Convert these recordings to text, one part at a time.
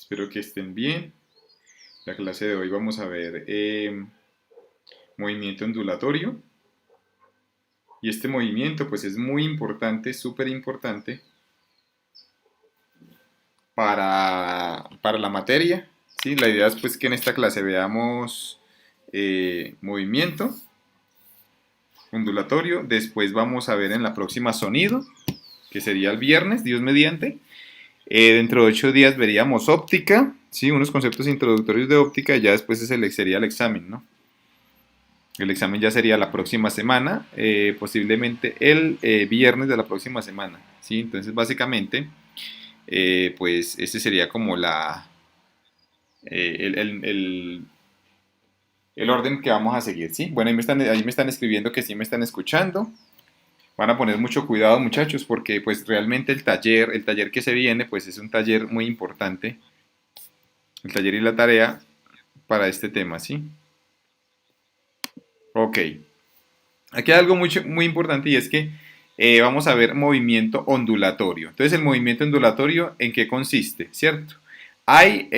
Espero que estén bien. La clase de hoy vamos a ver movimiento ondulatorio. Y este movimiento pues es muy importante, súper importante para la materia. ¿Sí? La idea es pues que en esta clase veamos movimiento ondulatorio. Después vamos a ver en la próxima sonido, que sería el viernes, Dios mediante. Dentro de 8 días veríamos óptica, ¿sí? Unos conceptos introductorios de óptica, y ya después sería el examen, ¿no? El examen ya sería la próxima semana, posiblemente el viernes de la próxima semana, ¿sí? Entonces, básicamente, pues ese sería como eh, el, el- el- el orden que vamos a seguir, ¿sí? Bueno, ahí me están escribiendo que sí me están escuchando. Van a poner mucho cuidado, muchachos, porque pues realmente el taller que se viene, pues es un taller muy importante, el taller y la tarea para este tema, ¿sí? Ok. Aquí hay algo muy importante, y es que vamos a ver movimiento ondulatorio. Entonces, el movimiento ondulatorio, ¿en qué consiste? ¿Cierto? Hay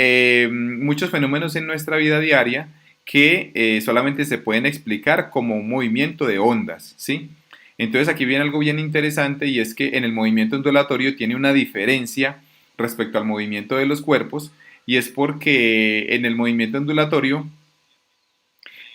muchos fenómenos en nuestra vida diaria que solamente se pueden explicar como un movimiento de ondas, ¿sí? Entonces aquí viene algo bien interesante, y es que en el movimiento ondulatorio tiene una diferencia respecto al movimiento de los cuerpos, y es porque en el movimiento ondulatorio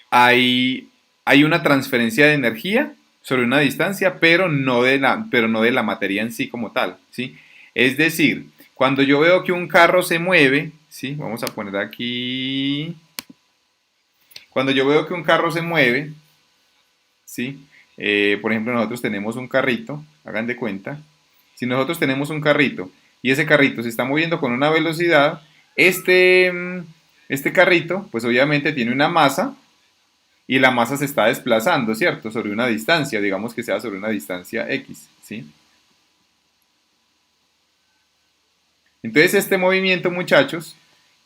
hay, hay una transferencia de energía sobre una distancia, pero no de la materia en sí como tal, ¿sí? Es decir, cuando yo veo que un carro se mueve, ¿sí? Vamos a poner aquí, cuando yo veo que un carro se mueve, ¿sí? Por ejemplo, nosotros tenemos un carrito, hagan de cuenta, si nosotros tenemos un carrito y ese carrito se está moviendo con una velocidad, este carrito, pues obviamente tiene una masa, y la masa se está desplazando, ¿cierto? Sobre una distancia, digamos que sea sobre una distancia X, ¿sí? Entonces este movimiento, muchachos,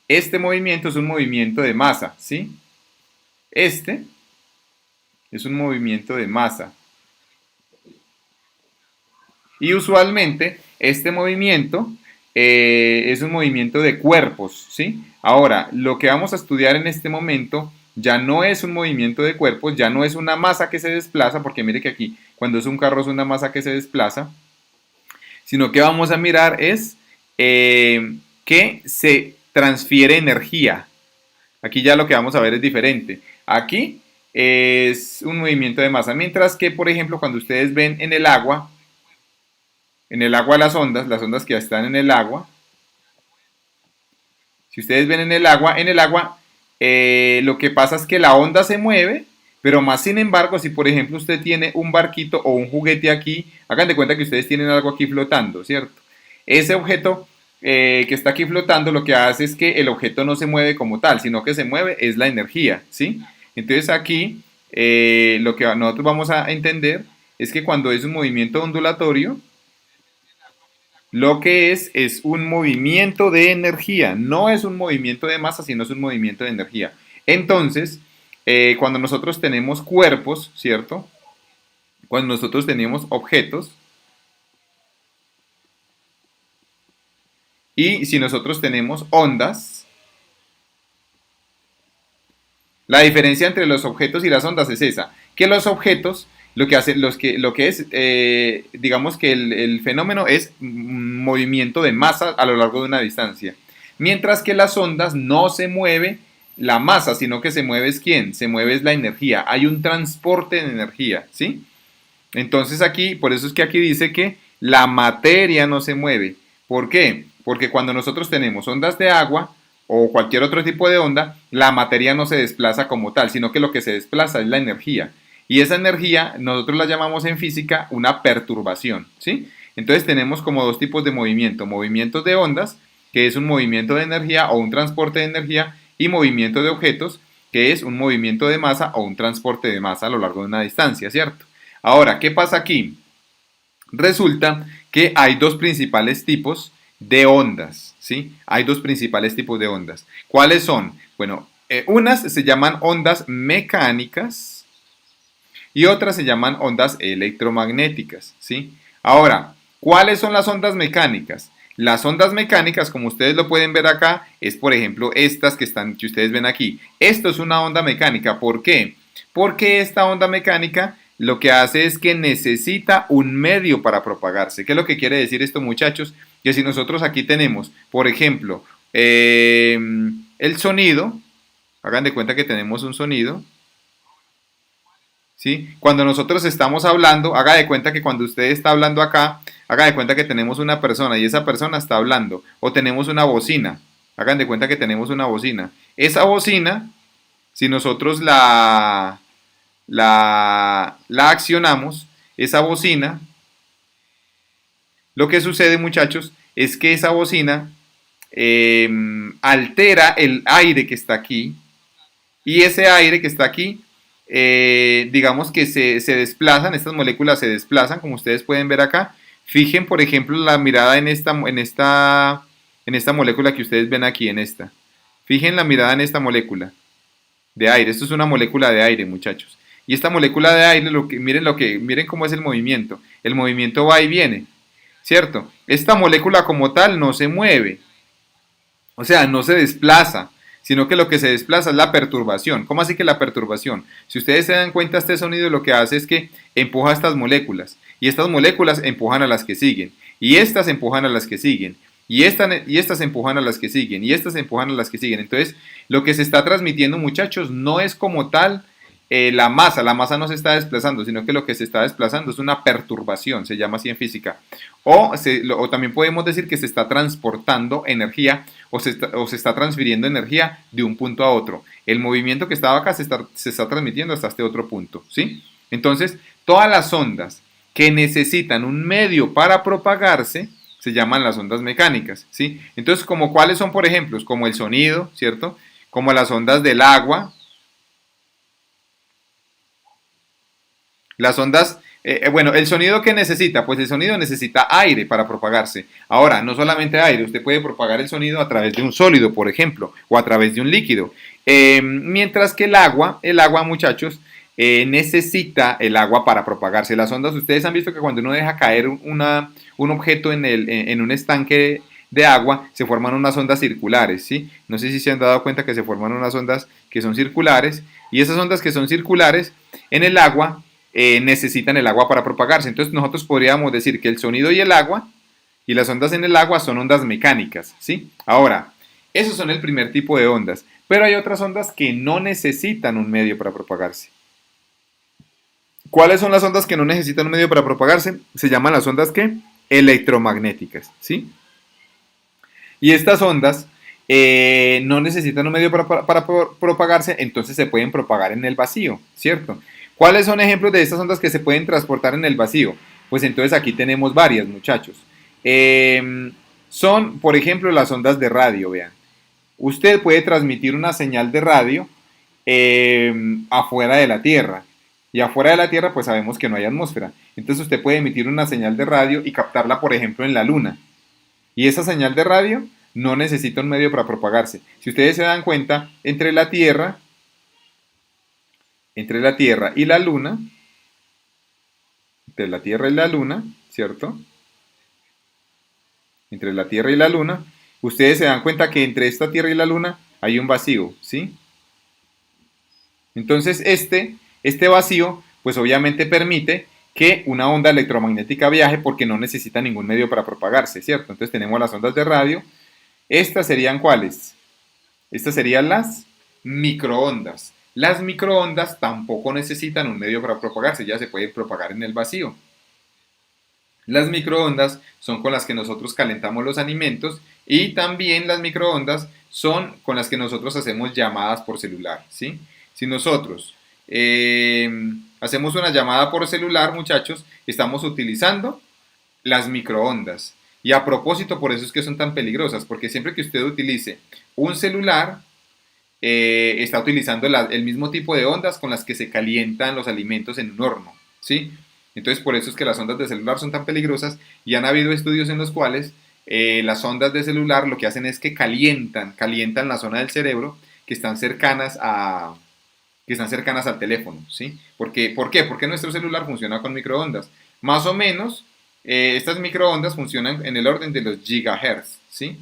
este movimiento es un movimiento de masa, ¿sí? Este es un movimiento de masa. Y usualmente este movimiento es un movimiento de cuerpos, ¿sí? Ahora, lo que vamos a estudiar en este momento ya no es un movimiento de cuerpos, ya no es una masa que se desplaza, porque mire que aquí cuando es un carro es una masa que se desplaza, sino que vamos a mirar es que se transfiere energía. Aquí ya lo que vamos a ver es diferente. Aquí es un movimiento de masa, mientras que, por ejemplo, cuando ustedes ven en el agua las ondas que están en el agua, si ustedes ven en el agua lo que pasa es que la onda se mueve, pero más sin embargo, si por ejemplo usted tiene un barquito o un juguete aquí, hagan de cuenta que ustedes tienen algo aquí flotando, ¿cierto? Ese objeto que está aquí flotando lo que hace es que el objeto no se mueve como tal, sino que se mueve es la energía, ¿sí? Entonces aquí lo que nosotros vamos a entender es que cuando es un movimiento ondulatorio, lo que es un movimiento de energía, no es un movimiento de masa, sino es un movimiento de energía. Entonces, cuando nosotros tenemos cuerpos, ¿cierto? Cuando nosotros tenemos objetos, y si nosotros tenemos ondas, la diferencia entre los objetos y las ondas es esa, que los objetos, lo que es, digamos que el fenómeno es un movimiento de masa a lo largo de una distancia, mientras que las ondas no se mueve la masa, sino que se mueve es quién, se mueve es la energía, hay un transporte de energía, ¿sí? Entonces aquí, por eso es que aquí dice que la materia no se mueve. ¿Por qué? Porque cuando nosotros tenemos ondas de agua o cualquier otro tipo de onda, la materia no se desplaza como tal, sino que lo que se desplaza es la energía. Y esa energía nosotros la llamamos en física una perturbación, ¿sí? Entonces tenemos como dos tipos de movimiento, movimientos de ondas, que es un movimiento de energía o un transporte de energía, y movimiento de objetos, que es un movimiento de masa o un transporte de masa a lo largo de una distancia, ¿cierto? Ahora, ¿qué pasa aquí? Resulta que hay dos principales tipos de ondas, ¿sí? Hay dos principales tipos de ondas. ¿Cuáles son? Bueno, unas se llaman ondas mecánicas y otras se llaman ondas electromagnéticas, ¿sí? Ahora, ¿cuáles son las ondas mecánicas? Las ondas mecánicas, como ustedes lo pueden ver acá, es por ejemplo estas que ustedes ven aquí. Esto es una onda mecánica. ¿Por qué? Porque esta onda mecánica lo que hace es que necesita un medio para propagarse. ¿Qué es lo que quiere decir esto, muchachos? Que si nosotros aquí tenemos, por ejemplo, el sonido, hagan de cuenta que tenemos un sonido, ¿sí? Cuando nosotros estamos hablando, haga de cuenta que cuando usted está hablando acá, haga de cuenta que tenemos una persona y esa persona está hablando, o tenemos una bocina, hagan de cuenta que tenemos una bocina. Esa bocina, si nosotros la accionamos, esa bocina, lo que sucede, muchachos, es que esa bocina altera el aire que está aquí, y ese aire que está aquí, digamos que se desplazan, estas moléculas se desplazan, como ustedes pueden ver acá. Fijen, por ejemplo, la mirada en esta molécula que ustedes ven aquí, en esta. Fijen la mirada en esta molécula de aire. Esto es una molécula de aire, muchachos. Y esta molécula de aire, miren cómo es el movimiento. El movimiento va y viene, ¿cierto? Esta molécula como tal no se mueve, o sea, no se desplaza, sino que lo que se desplaza es la perturbación. ¿Cómo así que la perturbación? Si ustedes se dan cuenta, este sonido lo que hace es que empuja a estas moléculas, y estas moléculas empujan a las que siguen, y estas empujan a las que siguen, y estas empujan a las que siguen, y estas empujan a las que siguen. Entonces, lo que se está transmitiendo, muchachos, no es como tal la masa no se está desplazando, sino que lo que se está desplazando es una perturbación, se llama así en física. O también podemos decir que se está transportando energía o se está transfiriendo energía de un punto a otro. El movimiento que estaba acá se está transmitiendo hasta este otro punto, ¿sí? Entonces, todas las ondas que necesitan un medio para propagarse se llaman las ondas mecánicas, ¿sí? Entonces, como cuáles son, por ejemplo, como el sonido, ¿cierto? Como las ondas del agua, las ondas, bueno, el sonido que necesita, pues el sonido necesita aire para propagarse. Ahora, no solamente aire, usted puede propagar el sonido a través de un sólido, por ejemplo, o a través de un líquido. Mientras que el agua, muchachos, necesita el agua para propagarse. Las ondas, ustedes han visto que cuando uno deja caer un objeto en un estanque de agua, se forman unas ondas circulares, ¿sí? No sé si se han dado cuenta que se forman unas ondas que son circulares, y esas ondas que son circulares en el agua necesitan el agua para propagarse. Entonces nosotros podríamos decir que el sonido y el agua y las ondas en el agua son ondas mecánicas, ¿sí? Ahora, esos son el primer tipo de ondas, pero hay otras ondas que no necesitan un medio para propagarse. ¿Cuáles son las ondas que no necesitan un medio para propagarse? Se llaman las ondas ¿qué? Electromagnéticas, ¿sí? Y estas ondas no necesitan un medio para propagarse, entonces se pueden propagar en el vacío, ¿cierto? ¿Cuáles son ejemplos de estas ondas que se pueden transportar en el vacío? Pues entonces aquí tenemos varias, muchachos. Son, por ejemplo, las ondas de radio, vean. Usted puede transmitir una señal de radio afuera de la Tierra. Y afuera de la Tierra, pues sabemos que no hay atmósfera. Entonces usted puede emitir una señal de radio y captarla, por ejemplo, en la Luna. Y esa señal de radio no necesita un medio para propagarse. Si ustedes se dan cuenta, entre la Tierra y la Luna, entre la Tierra y la Luna, ¿cierto? Entre la Tierra y la Luna, ustedes se dan cuenta que entre esta Tierra y la Luna hay un vacío, ¿sí? Entonces este vacío, pues obviamente permite que una onda electromagnética viaje porque no necesita ningún medio para propagarse, ¿cierto? Entonces tenemos las ondas de radio. ¿Estas serían cuáles? Estas serían las microondas. Las microondas tampoco necesitan un medio para propagarse, ya se pueden propagar en el vacío. Las microondas son con las que nosotros calentamos los alimentos y también las microondas son con las que nosotros hacemos llamadas por celular, ¿sí? Si nosotros hacemos una llamada por celular, muchachos, estamos utilizando las microondas. Y a propósito, por eso es que son tan peligrosas, porque siempre que usted utilice un celular, está utilizando el mismo tipo de ondas con las que se calientan los alimentos en un horno, ¿sí? Entonces, por eso es que las ondas de celular son tan peligrosas y han habido estudios en los cuales las ondas de celular lo que hacen es que calientan la zona del cerebro que están cercanas al teléfono, ¿sí? ¿Por qué? Porque nuestro celular funciona con microondas. Más o menos Estas microondas funcionan en el orden de los gigahertz, ¿sí?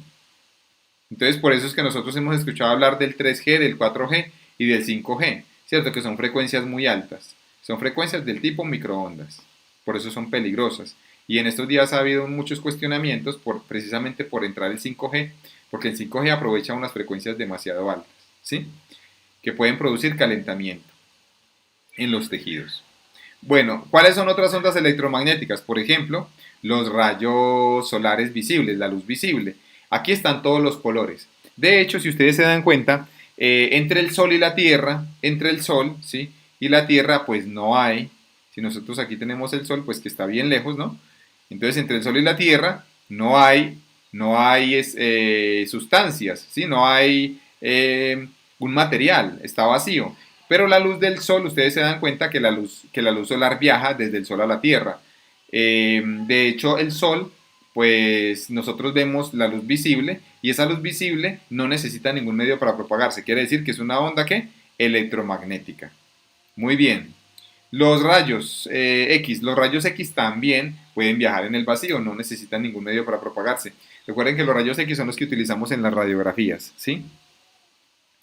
Entonces, por eso es que nosotros hemos escuchado hablar del 3G, del 4G y del 5G, ¿cierto? Que son frecuencias muy altas. Son frecuencias del tipo microondas. Por eso son peligrosas. Y en estos días ha habido muchos cuestionamientos precisamente por entrar el 5G, porque el 5G aprovecha unas frecuencias demasiado altas, ¿sí? Que pueden producir calentamiento en los tejidos. Bueno, ¿cuáles son otras ondas electromagnéticas? Por ejemplo, los rayos solares visibles, la luz visible. Aquí están todos los colores. De hecho, si ustedes se dan cuenta, entre el Sol y la Tierra, entre el Sol, ¿sí? Y la Tierra, pues no hay. Si nosotros aquí tenemos el Sol, pues que está bien lejos, ¿no? Entonces, entre el Sol y la Tierra no hay sustancias, ¿sí? No hay un material, está vacío. Pero la luz del sol, ustedes se dan cuenta que la luz solar viaja desde el sol a la Tierra. De hecho, el sol, pues nosotros vemos la luz visible y esa luz visible no necesita ningún medio para propagarse. Quiere decir que es una onda que electromagnética. Muy bien. Los rayos X también pueden viajar en el vacío, no necesitan ningún medio para propagarse. Recuerden que los rayos X son los que utilizamos en las radiografías, ¿sí?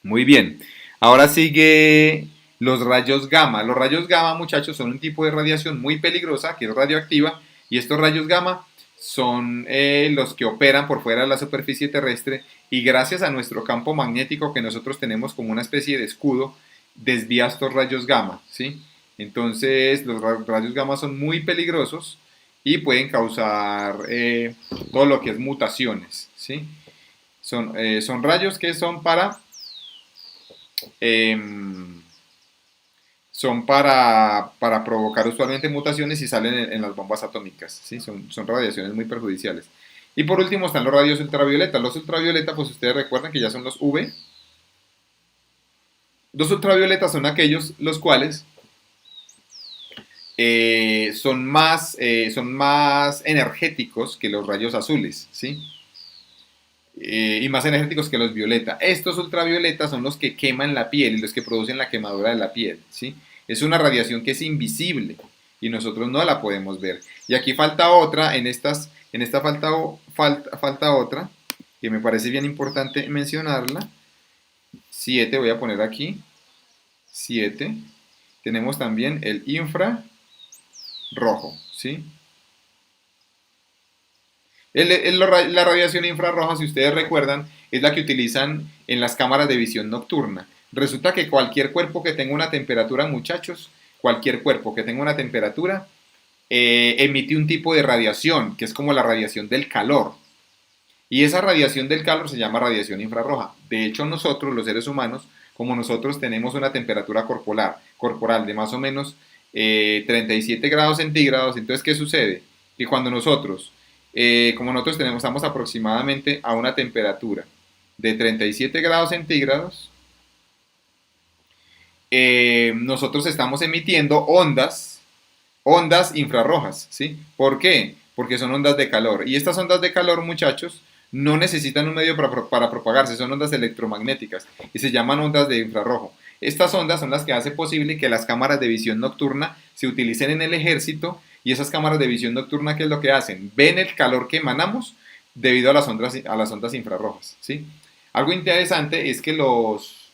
Muy bien. Ahora sigue los rayos gamma. Los rayos gamma, muchachos, son un tipo de radiación muy peligrosa, que es radioactiva, y estos rayos gamma son los que operan por fuera de la superficie terrestre y gracias a nuestro campo magnético que nosotros tenemos como una especie de escudo, desvía estos rayos gamma, ¿sí? Entonces, los rayos gamma son muy peligrosos y pueden causar todo lo que es mutaciones, ¿sí? Son rayos que eh, son para provocar usualmente mutaciones y salen en las bombas atómicas, ¿sí? Son radiaciones muy perjudiciales. Y por último están los rayos ultravioleta. Los ultravioleta, pues ustedes recuerdan que ya son los UV. Los ultravioletas son aquellos los cuales son más energéticos que los rayos azules, ¿sí? Y más energéticos que los violeta. Estos ultravioletas son los que queman la piel y los que producen la quemadura de la piel, ¿sí? Es una radiación que es invisible y nosotros no la podemos ver. Y aquí falta otra, en esta falta otra, que me parece bien importante mencionarla. 7, voy a poner aquí, 7. Tenemos también el infrarrojo, ¿sí? La radiación infrarroja, si ustedes recuerdan, es la que utilizan en las cámaras de visión nocturna. Resulta que cualquier cuerpo que tenga una temperatura, muchachos, cualquier cuerpo que tenga una temperatura, emite un tipo de radiación, que es como la radiación del calor. Y esa radiación del calor se llama radiación infrarroja. De hecho, nosotros, los seres humanos, como nosotros tenemos una temperatura corporal de más o menos 37 grados centígrados, entonces, ¿qué sucede? Que cuando como nosotros estamos aproximadamente a una temperatura de 37 grados centígrados, nosotros estamos emitiendo ondas infrarrojas, ¿sí? ¿Por qué? Porque son ondas de calor. Y estas ondas de calor, muchachos, no necesitan un medio para propagarse, son ondas electromagnéticas y se llaman ondas de infrarrojo. Estas ondas son las que hacen posible que las cámaras de visión nocturna se utilicen en el ejército y esas cámaras de visión nocturna, ¿qué es lo que hacen? Ven el calor que emanamos debido a las ondas infrarrojas, ¿sí? Algo interesante es que los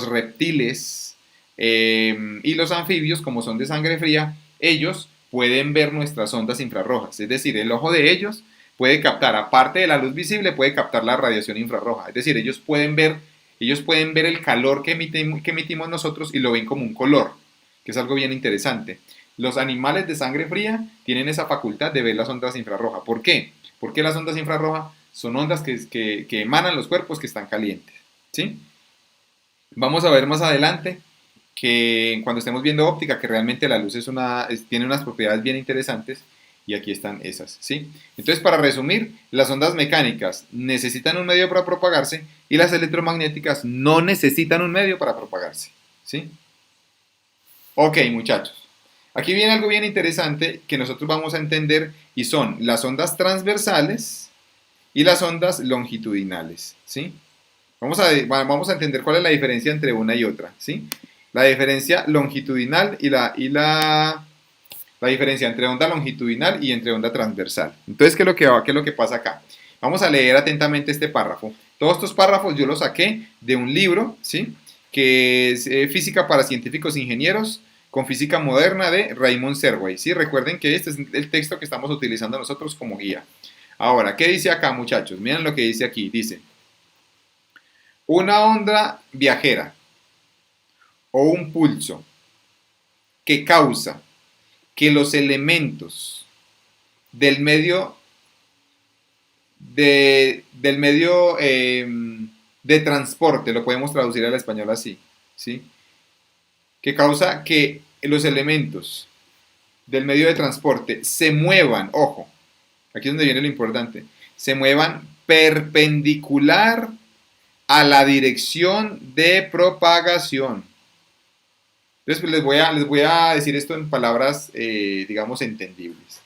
reptiles y los anfibios, como son de sangre fría, ellos pueden ver nuestras ondas infrarrojas, es decir, el ojo de ellos puede captar, aparte de la luz visible, puede captar la radiación infrarroja. Es decir, ellos pueden ver el calor que emitimos nosotros y lo ven como un color, que es algo bien interesante. Los animales de sangre fría tienen esa facultad de ver las ondas infrarrojas. ¿Por qué? Porque las ondas infrarrojas son ondas que emanan los cuerpos que están calientes, ¿sí? Vamos a ver más adelante que cuando estemos viendo óptica, que realmente la luz tiene unas propiedades bien interesantes y aquí están esas, ¿sí? Entonces, para resumir, las ondas mecánicas necesitan un medio para propagarse y las electromagnéticas no necesitan un medio para propagarse, ¿sí? Ok, muchachos. Aquí viene algo bien interesante que nosotros vamos a entender y son las ondas transversales y las ondas longitudinales, ¿sí? Vamos a entender cuál es la diferencia entre una y otra, ¿sí? La diferencia longitudinal y la La diferencia entre onda longitudinal y entre onda transversal. Entonces, qué es lo que pasa acá? Vamos a leer atentamente este párrafo. Todos estos párrafos yo los saqué de un libro, ¿sí? Que es Física para Científicos e Ingenieros con Física Moderna de Raymond Serway, ¿sí? Recuerden que este es el texto que estamos utilizando nosotros como guía. Ahora, ¿qué dice acá, muchachos? Miren lo que dice aquí. Dice, una onda viajera o un pulso que causa que los elementos del medio del medio de transporte, lo podemos traducir al español así, ¿sí? Que causa que los elementos del medio de transporte se muevan, ojo, aquí es donde viene lo importante, se muevan perpendicular a la dirección de propagación. Entonces les voy a decir esto en palabras, digamos, entendibles.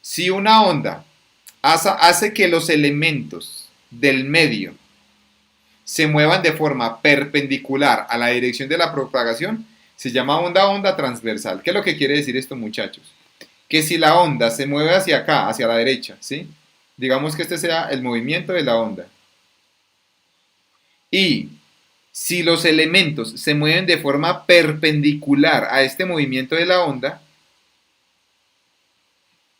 Si una onda hace que los elementos del medio se muevan de forma perpendicular a la dirección de la propagación, se llama onda transversal. ¿Qué es lo que quiere decir esto, muchachos? Que si la onda se mueve hacia acá, hacia la derecha, ¿sí? Digamos que este sea el movimiento de la onda. Y si los elementos se mueven de forma perpendicular a este movimiento de la onda,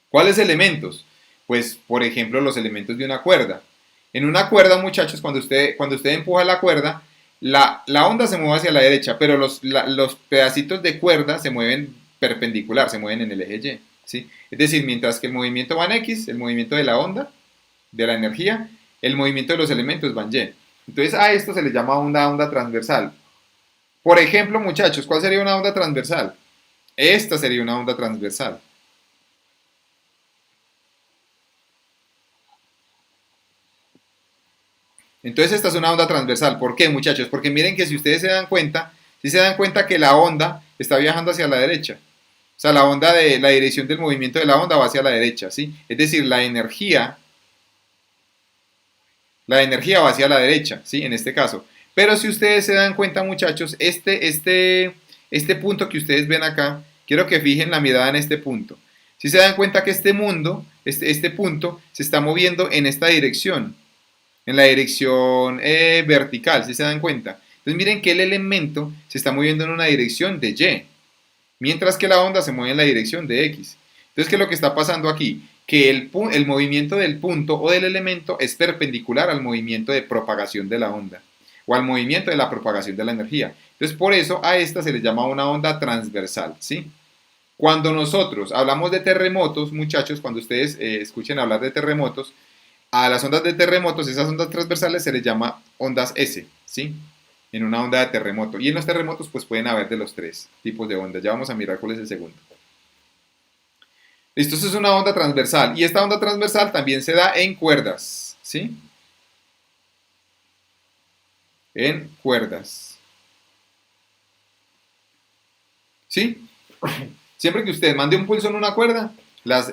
¿cuáles elementos? Pues, por ejemplo, los elementos de una cuerda. En una cuerda, muchachos, cuando usted empuja la cuerda, la onda se mueve hacia la derecha, pero los pedacitos de cuerda se mueven perpendicular, se mueven en el eje Y. ¿Sí? Es decir, mientras que el movimiento va en X, el movimiento de la onda, de la energía, el movimiento de los elementos va en Y. Entonces a esto se le llama onda transversal. Por ejemplo, muchachos, ¿cuál sería una onda transversal? Esta sería una onda transversal. Entonces esta es una onda transversal. ¿Por qué, muchachos? Porque miren que si ustedes se dan cuenta, si se dan cuenta que la onda está viajando hacia la derecha. O sea, la dirección del movimiento de la onda va hacia la derecha, ¿sí? Es decir, la energía va hacia la derecha, ¿sí? En este caso. Pero si ustedes se dan cuenta, muchachos, este punto que ustedes ven acá, quiero que fijen la mirada en este punto. Si se dan cuenta que este punto se está moviendo en esta dirección, en la dirección vertical, si se dan cuenta. Entonces miren que el elemento se está moviendo en una dirección de Y, mientras que la onda se mueve en la dirección de X. Entonces, ¿qué es lo que está pasando aquí? Que el movimiento del punto o del elemento es perpendicular al movimiento de propagación de la onda o al movimiento de la propagación de la energía. Entonces, por eso a esta se le llama una onda transversal, ¿sí? Cuando nosotros hablamos de terremotos, muchachos, cuando ustedes escuchen hablar de terremotos, a las ondas de terremotos, esas ondas transversales se les llama ondas S, ¿sí? En una onda de terremoto. Y en los terremotos pues pueden haber de los tres tipos de ondas. Ya vamos a mirar cuál es el segundo. Listo, esto es una onda transversal. Y esta onda transversal también se da en cuerdas, ¿sí? En cuerdas. ¿Sí? Siempre que usted mande un pulso en una cuerda,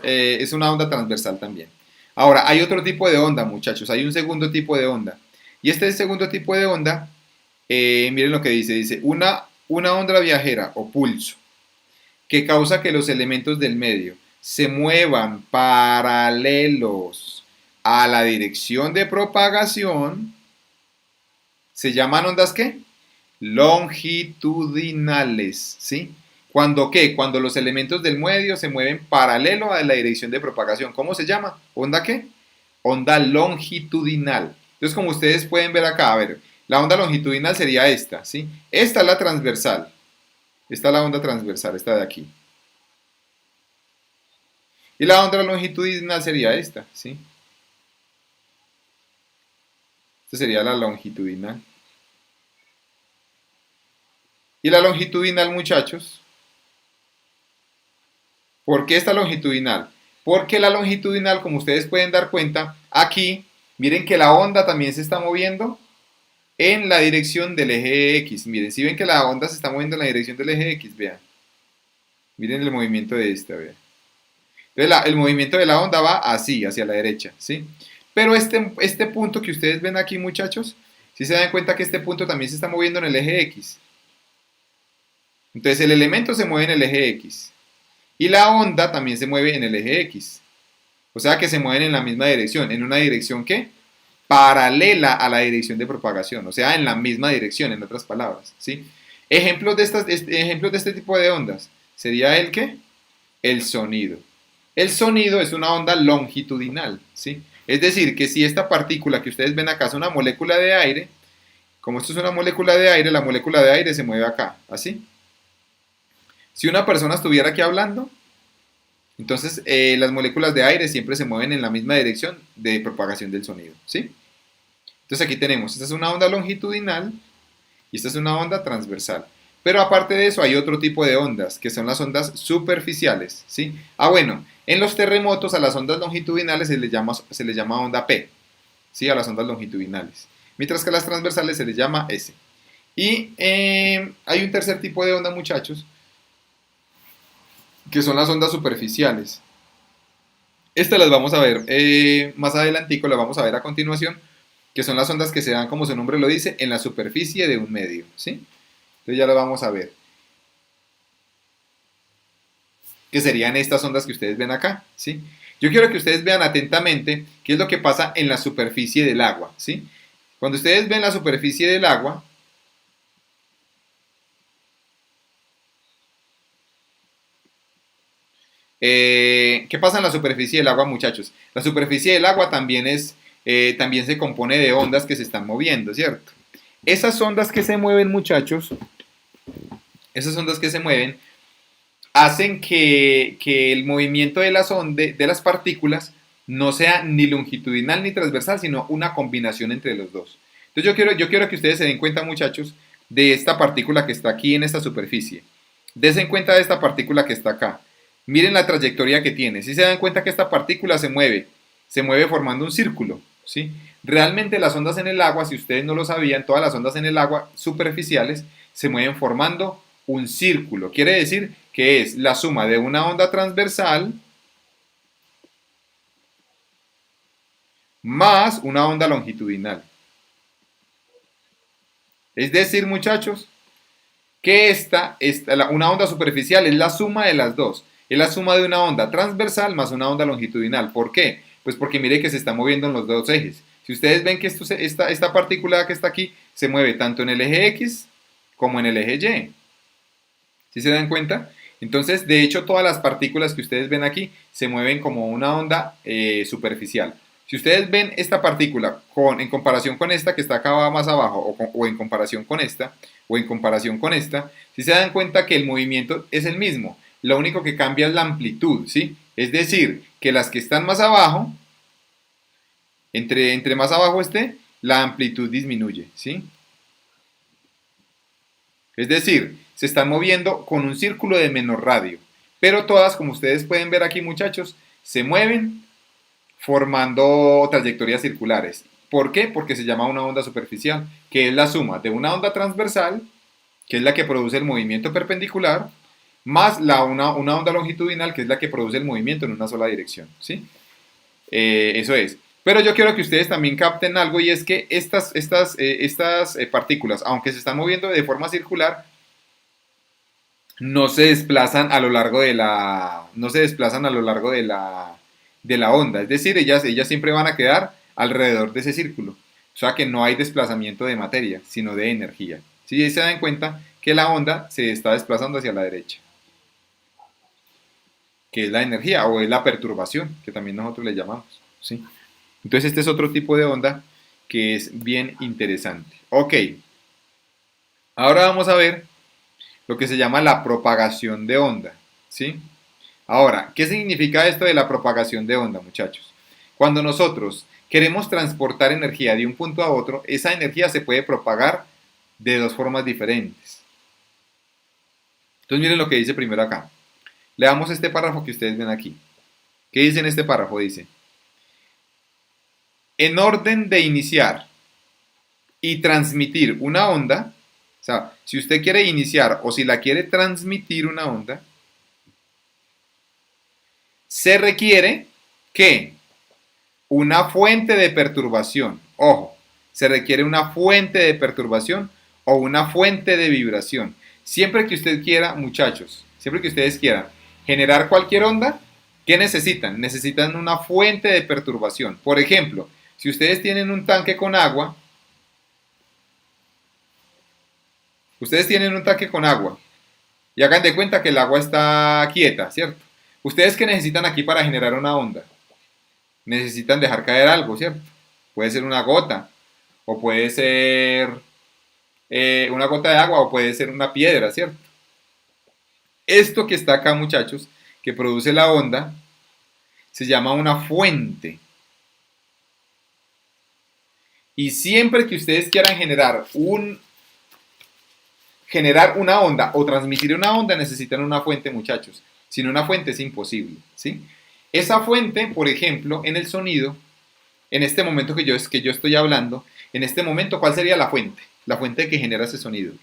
es una onda transversal también. Ahora, hay otro tipo de onda, muchachos. Hay un segundo tipo de onda. Y este segundo tipo de onda, miren lo que dice. Dice, una onda viajera o pulso que causa que los elementos del medio se muevan paralelos a la dirección de propagación, se llaman ondas ¿qué? Longitudinales, ¿sí? ¿Cuándo qué? Cuando los elementos del medio se mueven paralelo a la dirección de propagación. ¿Cómo se llama? ¿Onda qué? Onda longitudinal. Entonces, como ustedes pueden ver acá, a ver, la onda longitudinal sería esta, ¿sí? Esta es la transversal. Esta es la onda transversal, esta de aquí. Y la onda longitudinal sería esta, ¿sí? Esta sería la longitudinal. Y la longitudinal, muchachos, ¿por qué esta longitudinal? Porque la longitudinal, como ustedes pueden dar cuenta, aquí, miren que la onda también se está moviendo en la dirección del eje X. Miren, si ven que la onda se está moviendo en la dirección del eje X, vean. Miren el movimiento de esta, vean. Entonces, el movimiento de la onda va así, hacia la derecha, ¿sí? Pero este punto que ustedes ven aquí, muchachos, si se dan cuenta que este punto también se está moviendo en el eje X. Entonces, el elemento se mueve en el eje X. Y la onda también se mueve en el eje X. O sea que se mueven en la misma dirección. ¿En una dirección qué? Paralela a la dirección de propagación. O sea, en la misma dirección, en otras palabras. ¿Sí? Ejemplos de este tipo de ondas. ¿Sería el qué? El sonido. El sonido es una onda longitudinal. ¿Sí? Es decir, que si esta partícula que ustedes ven acá es una molécula de aire, como esto es una molécula de aire, la molécula de aire se mueve acá, así. Si una persona estuviera aquí hablando, entonces las moléculas de aire siempre se mueven en la misma dirección de propagación del sonido, ¿sí? Entonces aquí tenemos, esta es una onda longitudinal y esta es una onda transversal. Pero aparte de eso hay otro tipo de ondas, que son las ondas superficiales, ¿sí? Ah, bueno, en los terremotos a las ondas longitudinales se les llama onda P, ¿sí? A las ondas longitudinales. Mientras que a las transversales se les llama S. Y hay un tercer tipo de onda, muchachos, que son las ondas superficiales. Estas las vamos a ver más adelantico, las vamos a ver a continuación, que son las ondas que se dan, como su nombre lo dice, en la superficie de un medio, ¿sí? Entonces ya las vamos a ver. Que serían estas ondas que ustedes ven acá, ¿sí? Yo quiero que ustedes vean atentamente qué es lo que pasa en la superficie del agua, ¿sí? Cuando ustedes ven la superficie del agua, ¿qué pasa en la superficie del agua, muchachos? La superficie del agua también se compone de ondas que se están moviendo, ¿cierto? Esas ondas que se mueven, muchachos, esas ondas que se mueven, hacen que el movimiento de las partículas no sea ni longitudinal ni transversal, sino una combinación entre los dos. Entonces yo quiero que ustedes se den cuenta, muchachos, de esta partícula que está aquí en esta superficie. Dense cuenta de esta partícula que está acá. Miren la trayectoria que tiene. Si se dan cuenta que esta partícula se mueve formando un círculo, ¿sí? Realmente las ondas en el agua, si ustedes no lo sabían, todas las ondas en el agua superficiales se mueven formando un círculo. Quiere decir que es la suma de una onda transversal más una onda longitudinal. Es decir, muchachos, que una onda superficial es la suma de las dos. Es la suma de una onda transversal más una onda longitudinal. ¿Por qué? Pues porque mire que se está moviendo en los dos ejes. Si ustedes ven que esta partícula que está aquí se mueve tanto en el eje X como en el eje Y. ¿Sí se dan cuenta? Entonces, de hecho, todas las partículas que ustedes ven aquí se mueven como una onda superficial. Si ustedes ven esta partícula en comparación con esta que está acá más abajo, o en comparación con esta, o en comparación con esta, si se dan cuenta que el movimiento es el mismo. Lo único que cambia es la amplitud, ¿sí? Es decir, que las que están más abajo, entre más abajo esté, la amplitud disminuye, ¿sí? Es decir, se están moviendo con un círculo de menor radio. Pero todas, como ustedes pueden ver aquí, muchachos, se mueven formando trayectorias circulares. ¿Por qué? Porque se llama una onda superficial, que es la suma de una onda transversal, que es la que produce el movimiento perpendicular, más una onda longitudinal, que es la que produce el movimiento en una sola dirección. ¿Sí? Eso es. Pero yo quiero que ustedes también capten algo, y es que estas partículas, aunque se están moviendo de forma circular, no se desplazan a lo largo no se desplazan a lo largo de la onda. Es decir, ellas siempre van a quedar alrededor de ese círculo. O sea que no hay desplazamiento de materia, sino de energía. Si se dan cuenta que la onda se está desplazando hacia la derecha, que es la energía o es la perturbación, que también nosotros le llamamos. ¿Sí? Entonces este es otro tipo de onda que es bien interesante. Ok, ahora vamos a ver lo que se llama la propagación de onda. ¿Sí? Ahora, ¿qué significa esto de la propagación de onda, muchachos? Cuando nosotros queremos transportar energía de un punto a otro, esa energía se puede propagar de dos formas diferentes. Entonces miren lo que dice primero acá. Leamos este párrafo que ustedes ven aquí. ¿Qué dice en este párrafo? Dice, en orden de iniciar y transmitir una onda, o sea, si usted quiere iniciar o si la quiere transmitir una onda, se requiere que una fuente de perturbación, ojo, se requiere una fuente de perturbación o una fuente de vibración. Siempre que usted quiera, muchachos, siempre que ustedes quieran generar cualquier onda, ¿qué necesitan? Necesitan una fuente de perturbación. Por ejemplo, si ustedes tienen un tanque con agua, y hagan de cuenta que el agua está quieta, ¿cierto? ¿Ustedes qué necesitan aquí para generar una onda? Necesitan dejar caer algo, ¿cierto? Puede ser una gota, o puede ser una gota de agua, o puede ser una piedra, ¿cierto? Esto que está acá, muchachos, que produce la onda, se llama una fuente. Y siempre que ustedes quieran generar una onda o transmitir una onda, necesitan una fuente, muchachos. Sin una fuente es imposible, ¿sí? Esa fuente, por ejemplo, en el sonido, en este momento que yo estoy hablando, en este momento, ¿cuál sería la fuente? La fuente que genera ese sonido.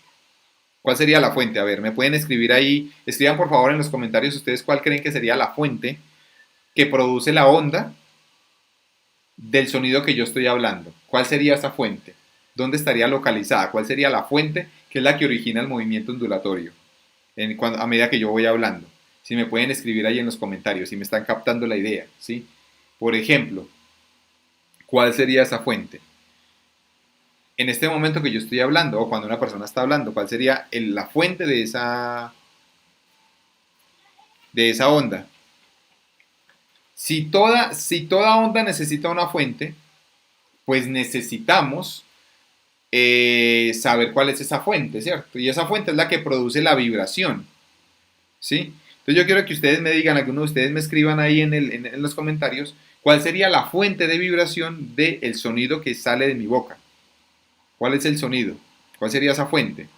¿Cuál sería la fuente? A ver, me pueden escribir ahí, escriban por favor en los comentarios ustedes cuál creen que sería la fuente que produce la onda del sonido que yo estoy hablando. ¿Cuál sería esa fuente? ¿Dónde estaría localizada? ¿Cuál sería la fuente que es la que origina el movimiento ondulatorio a medida que yo voy hablando? Si me pueden escribir ahí en los comentarios, si me están captando la idea, ¿sí? Por ejemplo, ¿cuál sería esa fuente? En este momento que yo estoy hablando, o cuando una persona está hablando, ¿cuál sería la fuente de esa onda? Si toda onda necesita una fuente, pues necesitamos saber cuál es esa fuente, ¿cierto? Y esa fuente es la que produce la vibración, ¿sí? Entonces yo quiero que ustedes me digan, algunos de ustedes me escriban ahí en los comentarios, cuál sería la fuente de vibración del sonido que sale de mi boca. ¿Cuál es el sonido? ¿Cuál sería esa fuente?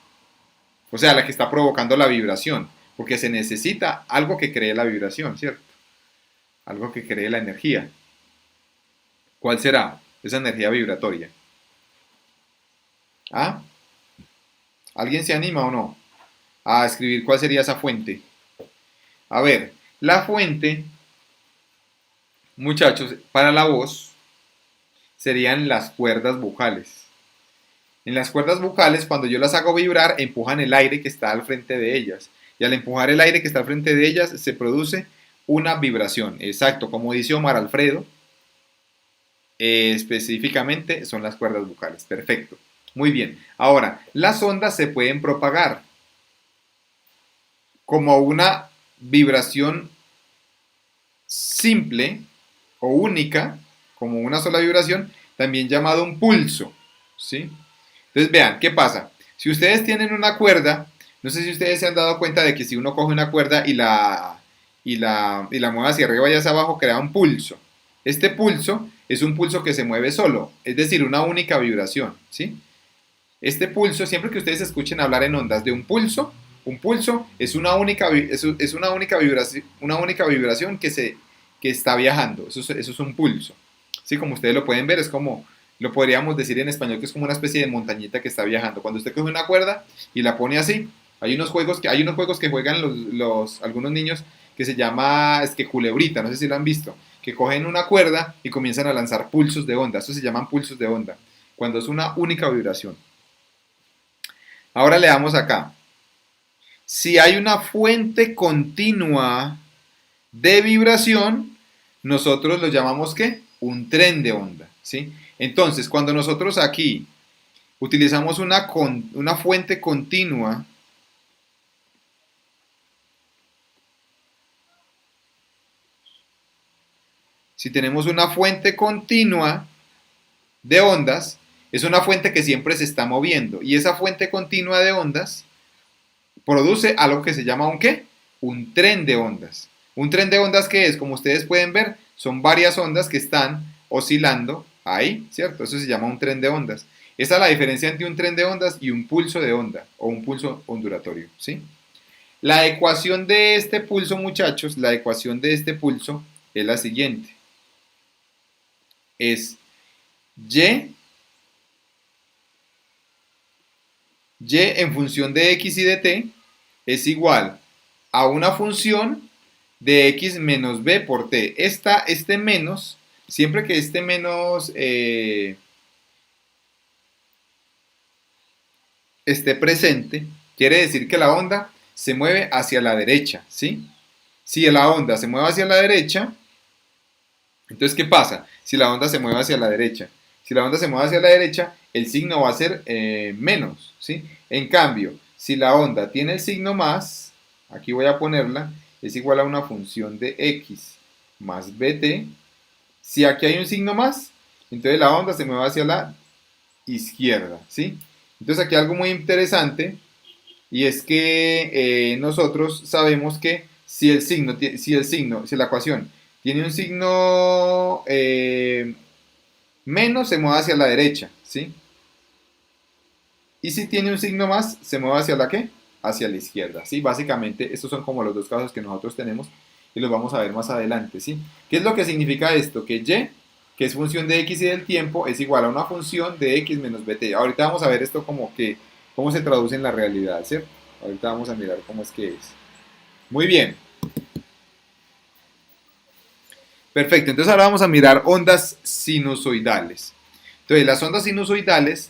O sea, la que está provocando la vibración, porque se necesita algo que cree la vibración, ¿cierto? Algo que cree la energía. ¿Cuál será esa energía vibratoria? ¿Ah? ¿Alguien se anima o no a escribir cuál sería esa fuente? A ver, la fuente, muchachos, para la voz serían las cuerdas vocales. En las cuerdas vocales, cuando yo las hago vibrar, empujan el aire que está al frente de ellas. Y al empujar el aire que está al frente de ellas, se produce una vibración. Exacto, como dice Omar Alfredo, específicamente son las cuerdas vocales. Perfecto. Muy bien. Ahora, las ondas se pueden propagar como una vibración simple o única, como una sola vibración, también llamado un pulso, ¿sí? Entonces vean, ¿qué pasa? Si ustedes tienen una cuerda, no sé si ustedes se han dado cuenta de que si uno coge una cuerda y la mueve hacia arriba y hacia abajo, crea un pulso. Este pulso es un pulso que se mueve solo, es decir, una única vibración, ¿sí? Este pulso, siempre que ustedes escuchen hablar en ondas de un pulso es una única vibración que está viajando. Eso es un pulso. ¿Sí? Como ustedes lo pueden ver, es como, lo podríamos decir en español, que es como una especie de montañita que está viajando. Cuando usted coge una cuerda y la pone así, hay unos juegos que juegan algunos niños que se llama culebrita, no sé si lo han visto, que cogen una cuerda y comienzan a lanzar pulsos de onda. Eso se llaman pulsos de onda, cuando es una única vibración. Ahora le damos acá. Si hay una fuente continua de vibración, nosotros lo llamamos ¿qué? Un tren de onda, ¿sí? Entonces, cuando nosotros aquí utilizamos una fuente continua, si tenemos una fuente continua de ondas, es una fuente que siempre se está moviendo. Y esa fuente continua de ondas produce algo que se llama un ¿qué? Un tren de ondas. Un tren de ondas que es, como ustedes pueden ver, son varias ondas que están oscilando ahí, ¿cierto? Eso se llama un tren de ondas. Esa es la diferencia entre un tren de ondas y un pulso de onda o un pulso ondulatorio, ¿sí? La ecuación de este pulso, muchachos, la ecuación de este pulso es la siguiente. Es y en función de x y de t es igual a una función de x menos b por t. Este menos, siempre que este menos esté presente, quiere decir que la onda se mueve hacia la derecha, ¿sí? Si la onda se mueve hacia la derecha, entonces, ¿qué pasa? Si la onda se mueve hacia la derecha. Si la onda se mueve hacia la derecha, el signo va a ser menos, ¿sí? En cambio, si la onda tiene el signo más, aquí voy a ponerla, es igual a una función de x más bt. Si aquí hay un signo más, entonces la onda se mueve hacia la izquierda, ¿sí? Entonces aquí algo muy interesante, y es que nosotros sabemos que si la ecuación tiene un signo menos, se mueve hacia la derecha, ¿sí? Y si tiene un signo más, se mueve hacia la ¿qué? Hacia la izquierda, ¿sí? Básicamente, estos son como los dos casos que nosotros tenemos y los vamos a ver más adelante, ¿sí? ¿Qué es lo que significa esto? Que y, que es función de x y del tiempo, es igual a una función de x menos bt. Ahorita vamos a ver esto como que, cómo se traduce en la realidad, ¿cierto? Ahorita vamos a mirar cómo es que es. Muy bien. Perfecto, entonces ahora vamos a mirar ondas sinusoidales. Entonces, las ondas sinusoidales,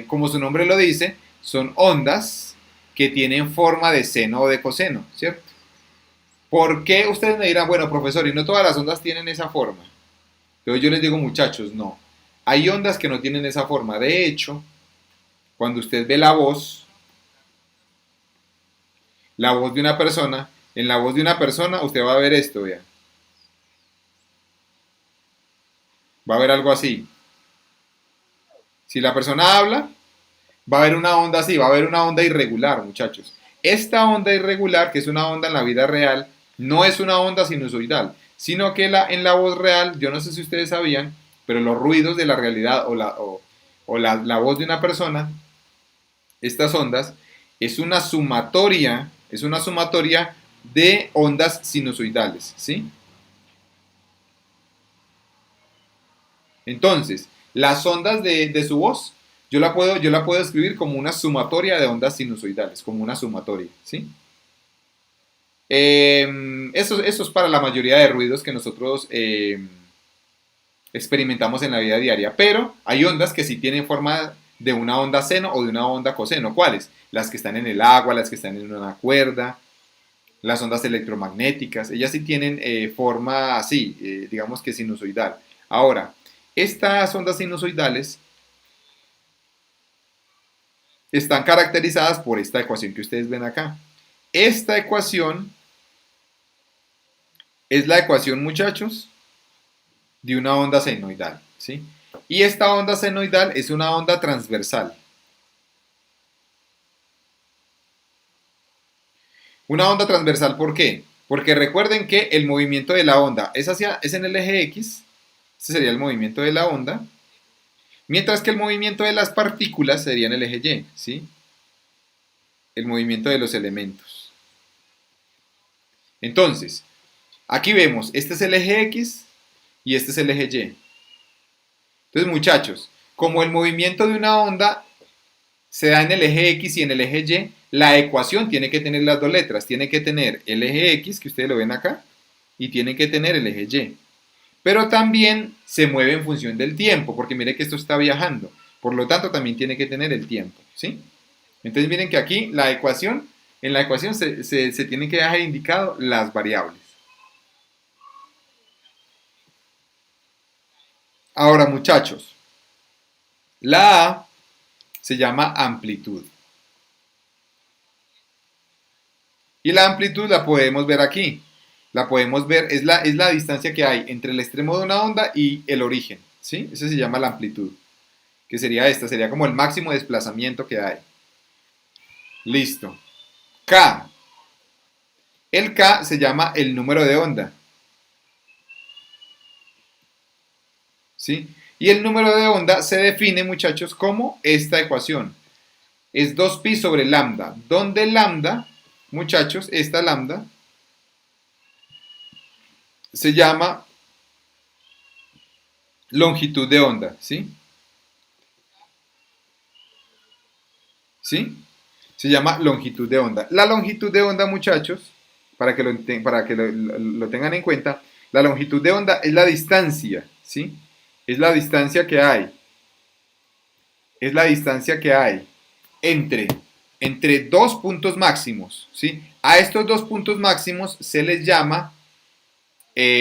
como su nombre lo dice, son ondas que tienen forma de seno o de coseno, ¿cierto? ¿Por qué ustedes me dirán, bueno, profesor, y no todas las ondas tienen esa forma? Entonces yo les digo, muchachos, no. Hay ondas que no tienen esa forma. De hecho, cuando usted ve la voz de una persona, en la voz de una persona usted va a ver esto, vean. Va a ver algo así. Si la persona habla, va a haber una onda así, va a haber una onda irregular, muchachos. Esta onda irregular, que es una onda en la vida real, no es una onda sinusoidal, sino que en la voz real, yo no sé si ustedes sabían, pero los ruidos de la realidad o la voz de una persona, estas ondas, es una sumatoria de ondas sinusoidales, ¿sí? Entonces, las ondas de su voz, yo la puedo escribir como una sumatoria de ondas sinusoidales, como una sumatoria, ¿sí? Eso es para la mayoría de ruidos que nosotros experimentamos en la vida diaria, pero hay ondas que sí tienen forma de una onda seno o de una onda coseno. ¿Cuáles? Las que están en el agua, las que están en una cuerda, las ondas electromagnéticas, ellas sí tienen forma así, digamos que sinusoidal. Ahora, estas ondas sinusoidales están caracterizadas por esta ecuación que ustedes ven acá. Esta ecuación es la ecuación, muchachos, de una onda senoidal, ¿sí? Y esta onda senoidal es una onda transversal. Una onda transversal, ¿por qué? Porque recuerden que el movimiento de la onda es en el eje X, este sería el movimiento de la onda, mientras que el movimiento de las partículas sería en el eje Y, ¿sí? El movimiento de los elementos. Entonces, aquí vemos, este es el eje X y este es el eje Y. Entonces, muchachos, como el movimiento de una onda se da en el eje X y en el eje Y, la ecuación tiene que tener las dos letras. Tiene que tener el eje X, que ustedes lo ven acá, y tiene que tener el eje Y. Pero también se mueve en función del tiempo, porque mire que esto está viajando. Por lo tanto, también tiene que tener el tiempo, ¿sí? Entonces miren que aquí en la ecuación se tienen que dejar indicado las variables. Ahora, muchachos, la A se llama amplitud. Y la amplitud la podemos ver aquí. La podemos ver, es la distancia que hay entre el extremo de una onda y el origen, ¿sí? Eso se llama la amplitud, que sería esta, sería como el máximo desplazamiento que hay. Listo. K. El K se llama el número de onda, ¿sí? Y el número de onda se define, muchachos, como esta ecuación. Es 2pi sobre lambda, donde lambda, muchachos, esta lambda se llama longitud de onda, ¿sí? ¿Sí? Se llama longitud de onda. La longitud de onda, muchachos, para que lo tengan en cuenta, la longitud de onda es la distancia, ¿sí? Es la distancia que hay. Es la distancia que hay entre entre dos puntos máximos, ¿sí? A estos dos puntos máximos se les llama,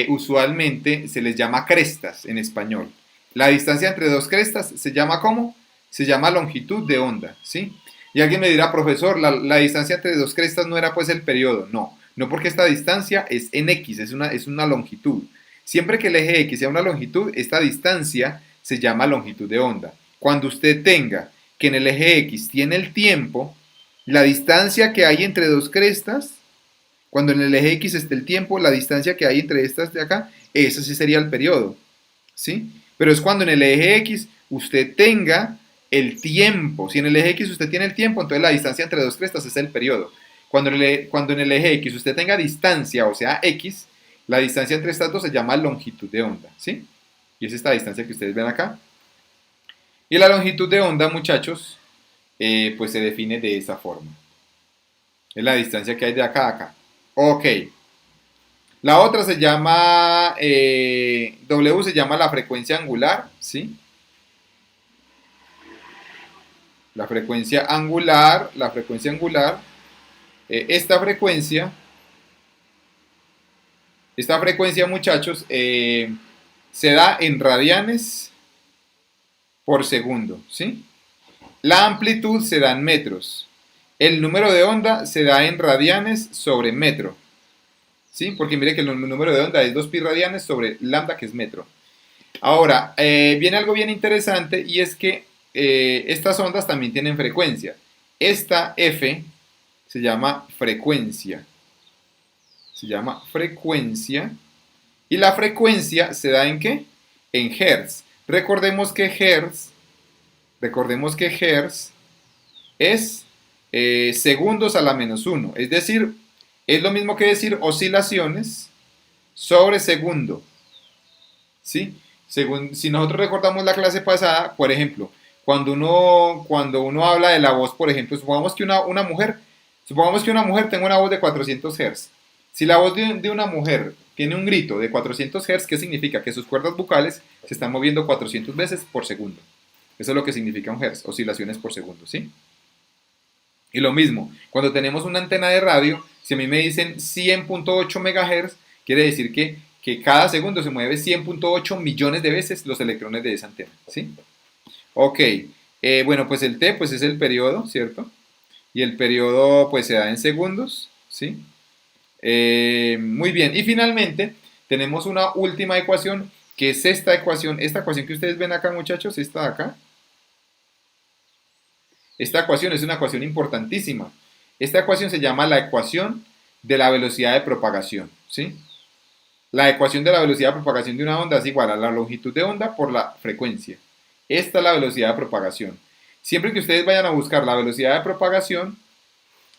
usualmente se les llama crestas en español. La distancia entre dos crestas se llama ¿cómo? Se llama longitud de onda, ¿sí? Y alguien me dirá, profesor, la distancia entre dos crestas no era pues el periodo. No, no, porque esta distancia es en X, es una longitud. Siempre que el eje X sea una longitud, esta distancia se llama longitud de onda. Cuando usted tenga que en el eje X tiene el tiempo, la distancia que hay entre dos crestas, cuando en el eje X esté el tiempo, la distancia que hay entre estas de acá, ese sí sería el periodo, ¿sí? Pero es cuando en el eje X usted tenga el tiempo. Si en el eje X usted tiene el tiempo, entonces la distancia entre dos crestas es el periodo. Cuando en el eje X usted tenga distancia, o sea, X, la distancia entre estas dos se llama longitud de onda, ¿sí? Y es esta distancia que ustedes ven acá. Y la longitud de onda, muchachos, pues se define de esa forma. Es la distancia que hay de acá a acá. Ok. La otra se llama, W se llama la frecuencia angular, ¿sí? La frecuencia angular, esta frecuencia, muchachos, se da en radianes por segundo, ¿sí? La amplitud se da en metros. El número de onda se da en radianes sobre metro, ¿sí? Porque mire que el número de onda es 2pi radianes sobre lambda, que es metro. Ahora, viene algo bien interesante y es que estas ondas también tienen frecuencia. Esta F se llama frecuencia. Se llama frecuencia. Y la frecuencia se da ¿en qué? En hertz. Recordemos que hertz es segundos a la menos 1. Es decir, es lo mismo que decir oscilaciones sobre segundo. ¿Sí? Si nosotros recordamos la clase pasada, por ejemplo, cuando uno habla de la voz, por ejemplo, supongamos que una mujer tenga una voz de 400 Hz. Si la voz de una mujer tiene un grito de 400 Hz, ¿qué significa? Que sus cuerdas vocales se están moviendo 400 veces por segundo. Eso es lo que significa un Hz, oscilaciones por segundo, ¿sí? Y lo mismo, cuando tenemos una antena de radio, si a mí me dicen 100.8 MHz, quiere decir que cada segundo se mueve 100.8 millones de veces los electrones de esa antena, ¿sí? Ok, bueno, pues el T pues es el periodo, ¿cierto? Y el periodo pues se da en segundos, ¿sí? Muy bien, y finalmente tenemos una última ecuación, que es esta ecuación que ustedes ven acá, muchachos, esta de acá. Esta ecuación es una ecuación importantísima. Esta ecuación se llama la ecuación de la velocidad de propagación, ¿sí? La ecuación de la velocidad de propagación de una onda es igual a la longitud de onda por la frecuencia. Esta es la velocidad de propagación. Siempre que ustedes vayan a buscar la velocidad de propagación,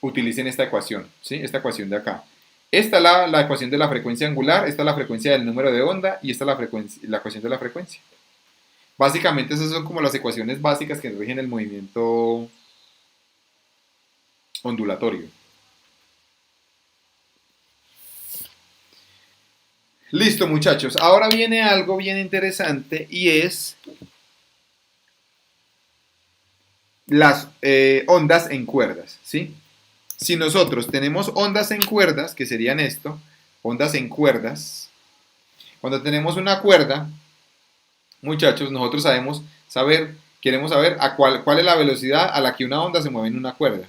utilicen esta ecuación, ¿sí? Esta ecuación de acá. Esta es la ecuación de la frecuencia angular, esta es la frecuencia del número de onda y esta es la ecuación de la frecuencia. Básicamente esas son como las ecuaciones básicas que rigen el movimiento ondulatorio. Listo, muchachos. Ahora viene algo bien interesante y es las ondas en cuerdas, ¿sí? Si nosotros tenemos ondas en cuerdas, que serían esto, ondas en cuerdas, cuando tenemos una cuerda, muchachos, nosotros queremos saber cuál es la velocidad a la que una onda se mueve en una cuerda.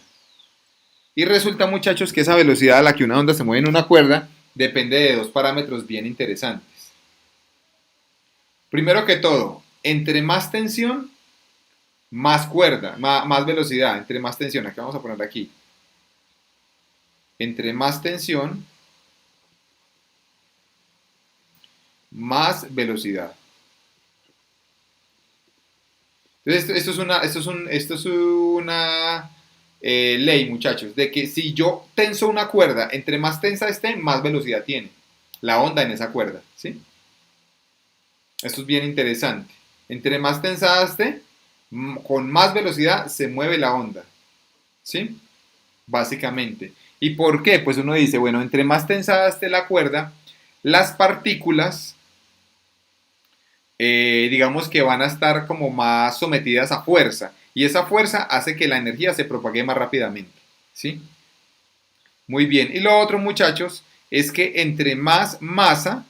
Y resulta, muchachos, que esa velocidad a la que una onda se mueve en una cuerda depende de dos parámetros bien interesantes. Primero que todo, entre más tensión, más cuerda, más velocidad. Entre más tensión, aquí vamos a poner aquí. Entre más tensión, más velocidad. Entonces, esto es una ley, muchachos, de que si yo tenso una cuerda, entre más tensa esté, más velocidad tiene la onda en esa cuerda, ¿sí? Esto es bien interesante. Entre más tensada esté, con más velocidad se mueve la onda, ¿sí? Básicamente. ¿Y por qué? Pues uno dice, bueno, entre más tensada esté la cuerda, las partículas, digamos que van a estar como más sometidas a fuerza. Y esa fuerza hace que la energía se propague más rápidamente, ¿sí? Muy bien. Y lo otro, muchachos, es que entre más masa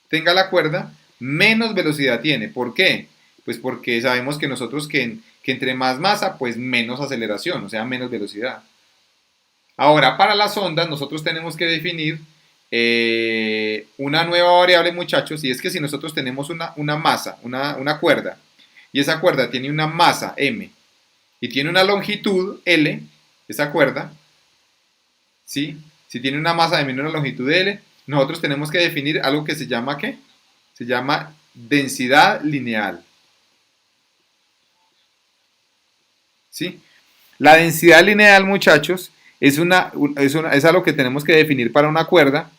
tenga la cuerda, menos velocidad tiene. ¿Por qué? Pues porque sabemos que nosotros que entre más masa, pues menos aceleración, o sea, menos velocidad. Ahora, para las ondas, nosotros tenemos que definir una nueva variable, muchachos, y es que si nosotros tenemos una masa, una cuerda, y esa cuerda tiene una masa m y tiene una longitud L, esa cuerda, ¿sí? Si tiene una masa de menos una longitud L, nosotros tenemos que definir algo que se llama ¿qué? Se llama densidad lineal, ¿sí? La densidad lineal, muchachos, es algo que tenemos que definir para una cuerda,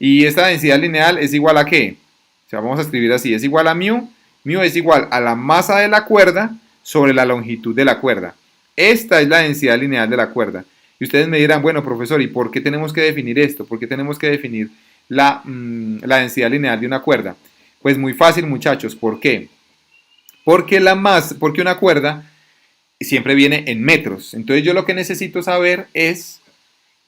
y esta densidad lineal es igual a ¿qué? O sea, vamos a escribir así, es igual a mu, mu es igual a la masa de la cuerda sobre la longitud de la cuerda. Esta es la densidad lineal de la cuerda. Y ustedes me dirán, bueno, profesor, ¿y por qué tenemos que definir esto? ¿Por qué tenemos que definir la densidad lineal de una cuerda? Pues muy fácil, muchachos. ¿Por qué? Porque una cuerda siempre viene en metros. Entonces yo lo que necesito saber es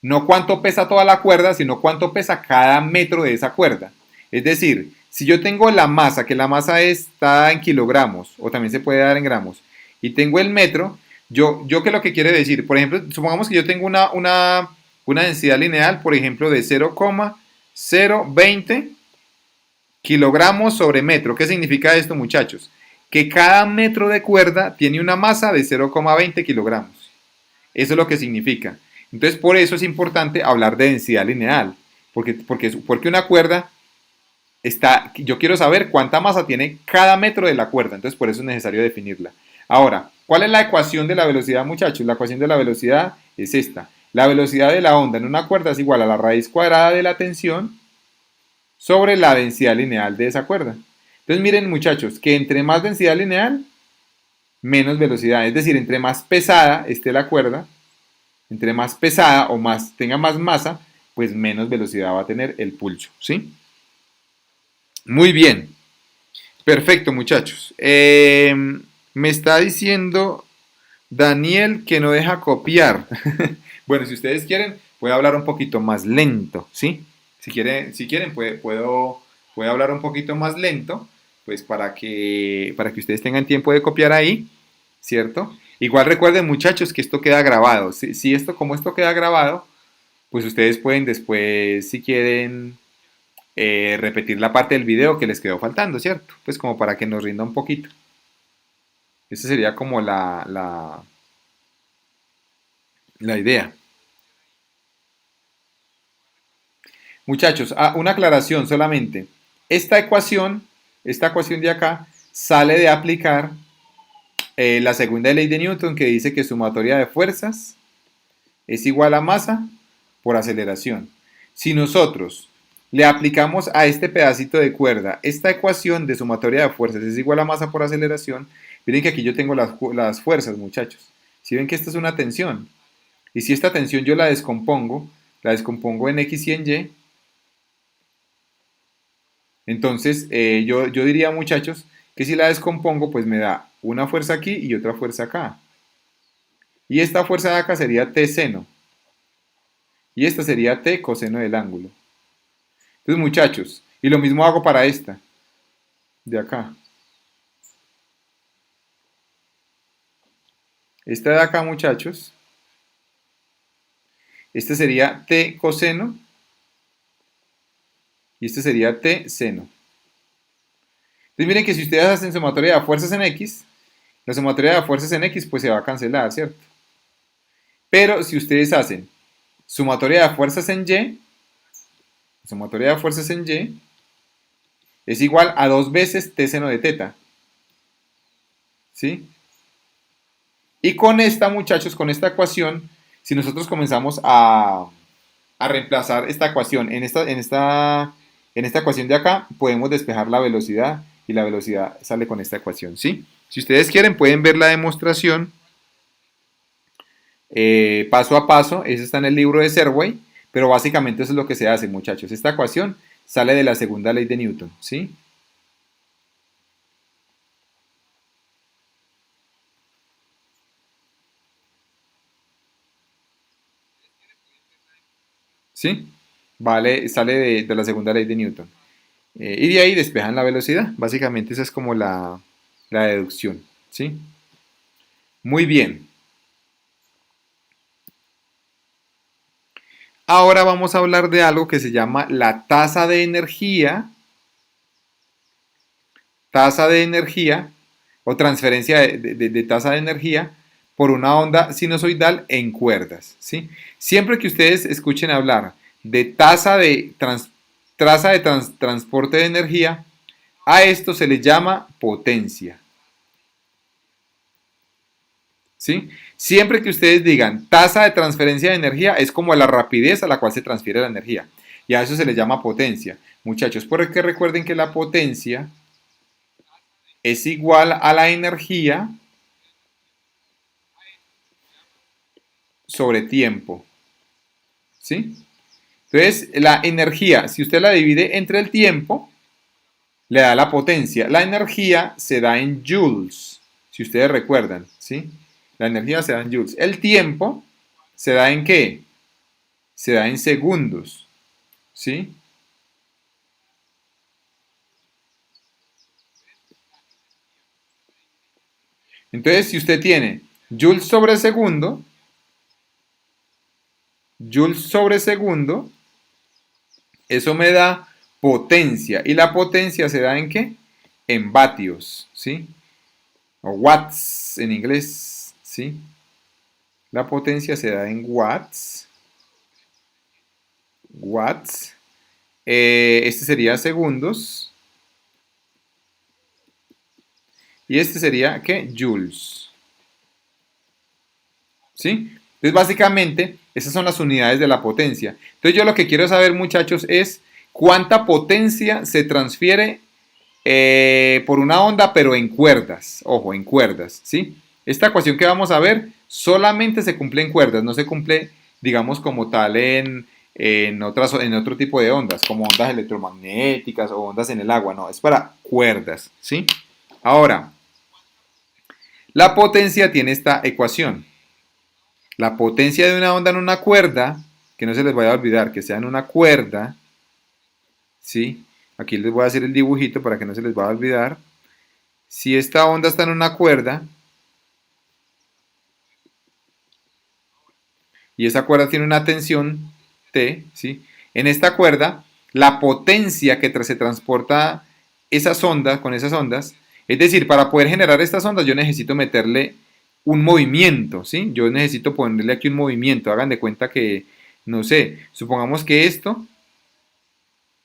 no cuánto pesa toda la cuerda, sino cuánto pesa cada metro de esa cuerda. Es decir, si yo tengo la masa, que la masa está en kilogramos, o también se puede dar en gramos, y tengo el metro, yo qué es lo que quiere decir. Por ejemplo, supongamos que yo tengo una densidad lineal, por ejemplo, de 0,020 kilogramos sobre metro. ¿Qué significa esto, muchachos? Que cada metro de cuerda tiene una masa de 0,20 kilogramos. Eso es lo que significa. Entonces, por eso es importante hablar de densidad lineal, porque una cuerda yo quiero saber cuánta masa tiene cada metro de la cuerda, entonces por eso es necesario definirla. Ahora, ¿cuál es la ecuación de la velocidad, muchachos? La ecuación de la velocidad es esta. La velocidad de la onda en una cuerda es igual a la raíz cuadrada de la tensión sobre la densidad lineal de esa cuerda. Entonces miren, muchachos, que entre más densidad lineal, menos velocidad. Es decir, entre más pesada esté la cuerda, entre más pesada o tenga más masa, pues menos velocidad va a tener el pulso, ¿sí? Muy bien, perfecto, muchachos. Me está diciendo Daniel que no deja copiar. Bueno, si ustedes quieren, puedo hablar un poquito más lento, ¿sí? Si quieren puedo hablar un poquito más lento, pues para que ustedes tengan tiempo de copiar ahí, ¿cierto? Igual recuerden, muchachos, que esto queda grabado. Como esto queda grabado, pues ustedes pueden después, si quieren, repetir la parte del video que les quedó faltando, ¿cierto? Pues como para que nos rinda un poquito. Esa sería como la idea. Muchachos, una aclaración solamente. Esta ecuación de acá, sale de aplicar la segunda ley de Newton, que dice que sumatoria de fuerzas es igual a masa por aceleración. Si nosotros le aplicamos a este pedacito de cuerda esta ecuación de sumatoria de fuerzas es igual a masa por aceleración, miren que aquí yo tengo las fuerzas, muchachos. Si ven que esta es una tensión, y si esta tensión yo la descompongo en X y en Y, entonces yo diría, muchachos, que si la descompongo, pues me da una fuerza aquí y otra fuerza acá. Y esta fuerza de acá sería T seno. Y esta sería T coseno del ángulo. Entonces, muchachos, y lo mismo hago para esta, de acá. Esta de acá, muchachos, este sería T coseno y este sería T seno. Entonces, miren que si ustedes hacen sumatoria de fuerzas en X, la sumatoria de fuerzas en X pues se va a cancelar, ¿cierto? Pero si ustedes hacen sumatoria de fuerzas en Y, sumatoria de fuerzas en Y es igual a 2 veces T seno de teta. ¿Sí? Y con esta, muchachos, con esta ecuación, si nosotros comenzamos a reemplazar esta ecuación en esta ecuación de acá, podemos despejar la velocidad y la velocidad sale con esta ecuación, ¿sí? Si ustedes quieren, pueden ver la demostración paso a paso. Eso está en el libro de Serway, pero básicamente eso es lo que se hace, muchachos. Esta ecuación sale de la segunda ley de Newton, ¿sí? ¿sí? Vale, sale de la segunda ley de Newton. Y de ahí despejan la velocidad. Básicamente esa es como la deducción, ¿sí? Muy bien. Ahora vamos a hablar de algo que se llama la tasa de energía o transferencia de tasa de energía por una onda sinusoidal en cuerdas, ¿sí? Siempre que ustedes escuchen hablar de transporte de energía, a esto se le llama potencia, ¿sí? Siempre que ustedes digan tasa de transferencia de energía, es como la rapidez a la cual se transfiere la energía. Y a eso se le llama potencia. Muchachos, porque recuerden que la potencia es igual a la energía sobre tiempo, ¿sí? Entonces, la energía, si usted la divide entre el tiempo, le da la potencia. La energía se da en joules, si ustedes recuerdan, ¿sí? La energía se da en joules. El tiempo se da en ¿qué? Se da en segundos, ¿sí? Entonces, si usted tiene joules sobre segundo, eso me da potencia. ¿Y la potencia se da en qué? En vatios, ¿sí? O watts en inglés, ¿sí? La potencia se da en watts. Watts. Este sería segundos. Y este sería, ¿qué? Joules. ¿Sí? Entonces, básicamente, esas son las unidades de la potencia. Entonces, yo lo que quiero saber, muchachos, es cuánta potencia se transfiere por una onda, pero en cuerdas. Ojo, en cuerdas, ¿sí? Esta ecuación que vamos a ver solamente se cumple en cuerdas, no se cumple, digamos, como tal en otro tipo de ondas, como ondas electromagnéticas o ondas en el agua, no, es para cuerdas, ¿sí? Ahora, la potencia tiene esta ecuación. La potencia de una onda en una cuerda, que no se les vaya a olvidar, que sea en una cuerda, ¿sí? Aquí les voy a hacer el dibujito para que no se les vaya a olvidar. Si esta onda está en una cuerda y esa cuerda tiene una tensión T, ¿sí? En esta cuerda, la potencia que se transporta esas ondas con esas ondas, es decir, para poder generar estas ondas yo necesito meterle un movimiento, ¿sí? Yo necesito ponerle aquí un movimiento. Hagan de cuenta que, no sé, supongamos que esto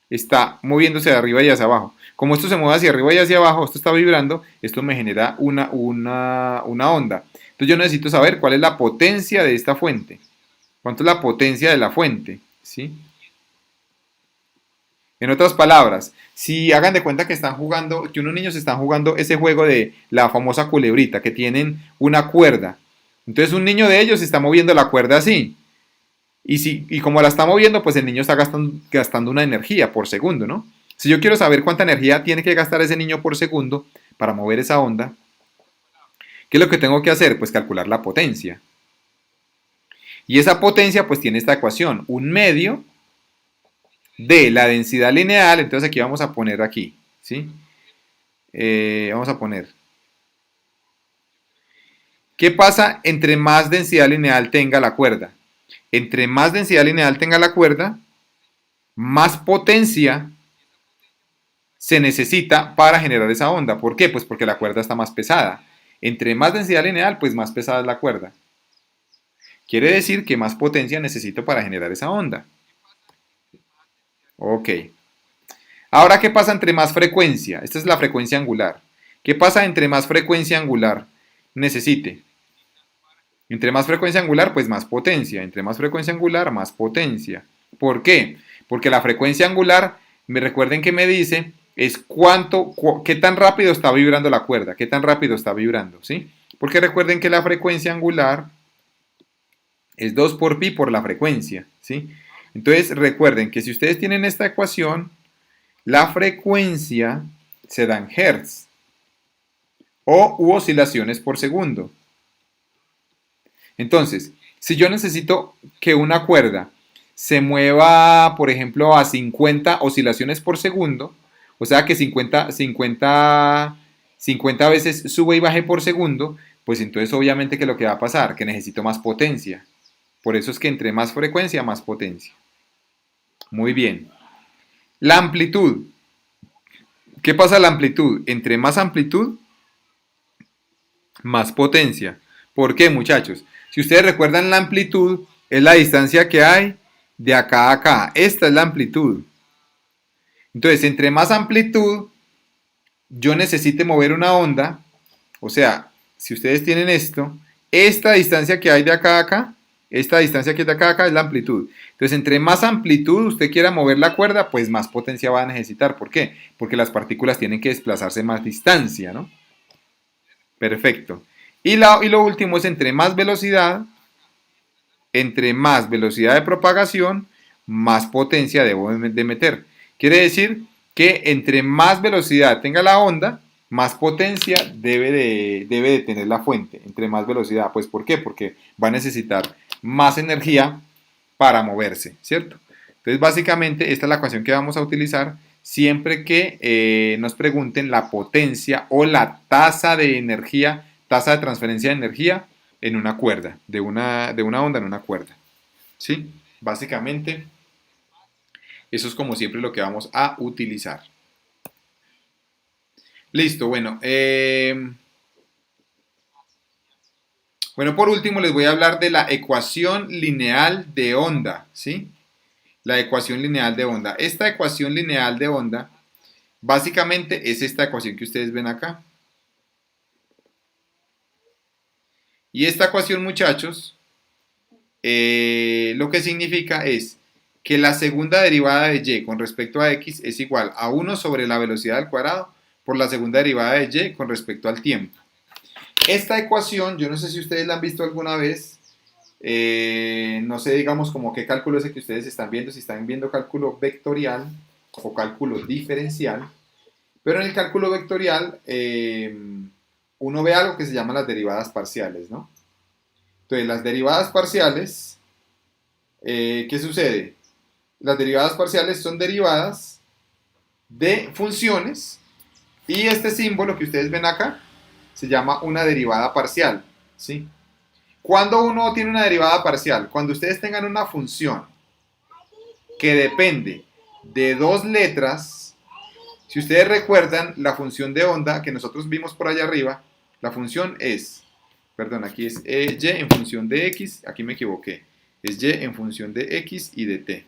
está moviéndose de arriba y hacia abajo. Como esto se mueve hacia arriba y hacia abajo, esto está vibrando, esto me genera una onda. Entonces yo necesito saber cuál es la potencia de esta fuente. ¿Cuánto es la potencia de la fuente? ¿Sí? En otras palabras, si hagan de cuenta que están jugando, que unos niños están jugando ese juego de la famosa culebrita, que tienen una cuerda. Entonces un niño de ellos está moviendo la cuerda así. Y como la está moviendo, pues el niño está gastando una energía por segundo, ¿no? Si yo quiero saber cuánta energía tiene que gastar ese niño por segundo para mover esa onda, ¿qué es lo que tengo que hacer? Pues calcular la potencia. Y esa potencia pues tiene esta ecuación, un medio de la densidad lineal, entonces aquí vamos a poner aquí, ¿sí? Vamos a poner, ¿qué pasa entre más densidad lineal tenga la cuerda? Entre más densidad lineal tenga la cuerda, más potencia se necesita para generar esa onda. ¿Por qué? Pues porque la cuerda está más pesada. Entre más densidad lineal, pues más pesada es la cuerda. Quiere decir que más potencia necesito para generar esa onda. Ok. Ahora, ¿qué pasa entre más frecuencia? Esta es la frecuencia angular. ¿Qué pasa entre más frecuencia angular necesite? Entre más frecuencia angular, pues más potencia. Entre más frecuencia angular, más potencia. ¿Por qué? Porque la frecuencia angular, me recuerden que me dice, es qué tan rápido está vibrando la cuerda, qué tan rápido está vibrando, ¿sí? Porque recuerden que la frecuencia angular es 2 por pi por la frecuencia, ¿sí? Entonces recuerden que si ustedes tienen esta ecuación, la frecuencia se da en hertz o oscilaciones por segundo. Entonces, si yo necesito que una cuerda se mueva, por ejemplo, a 50 oscilaciones por segundo, o sea que 50 veces sube y baje por segundo, pues entonces obviamente que lo que va a pasar, que necesito más potencia. Por eso es que entre más frecuencia, más potencia. Muy bien. La amplitud. ¿Qué pasa a la amplitud? Entre más amplitud, más potencia. ¿Por qué, muchachos? Si ustedes recuerdan, la amplitud es la distancia que hay de acá a acá. Esta es la amplitud. Entonces, entre más amplitud yo necesite mover una onda, o sea, si ustedes tienen esto, esta distancia que hay de acá a acá, esta distancia que hay de acá a acá es la amplitud. Entonces, entre más amplitud usted quiera mover la cuerda, pues más potencia va a necesitar. ¿Por qué? Porque las partículas tienen que desplazarse más distancia, ¿no? Perfecto. Y lo último es entre más velocidad de propagación, más potencia debo de meter. Quiere decir que entre más velocidad tenga la onda, más potencia debe de tener la fuente. Entre más velocidad, pues ¿por qué? Porque va a necesitar más energía para moverse, ¿cierto? Entonces básicamente esta es la ecuación que vamos a utilizar siempre que nos pregunten la potencia o la tasa de energía, tasa de transferencia de energía en una cuerda, de una onda en una cuerda. ¿Sí? Básicamente, eso es como siempre lo que vamos a utilizar. Listo, bueno. Bueno, por último les voy a hablar de la ecuación lineal de onda, ¿sí? La ecuación lineal de onda. Esta ecuación lineal de onda, básicamente es esta ecuación que ustedes ven acá. Y esta ecuación, muchachos, lo que significa es que la segunda derivada de y con respecto a x es igual a 1 sobre la velocidad al cuadrado por la segunda derivada de y con respecto al tiempo. Esta ecuación, yo no sé si ustedes la han visto alguna vez, no sé, digamos, como qué cálculo es el que ustedes están viendo, si están viendo cálculo vectorial o cálculo diferencial, pero en el cálculo vectorial uno ve algo que se llama las derivadas parciales, ¿no? Entonces, las derivadas parciales, ¿qué sucede? Las derivadas parciales son derivadas de funciones y este símbolo que ustedes ven acá se llama una derivada parcial, ¿sí? ¿Cuándo uno tiene una derivada parcial? Cuando ustedes tengan una función que depende de dos letras. Si ustedes recuerdan la función de onda que nosotros vimos por allá arriba, la función es, perdón, aquí es y en función de x, aquí me equivoqué, es y en función de x y de t.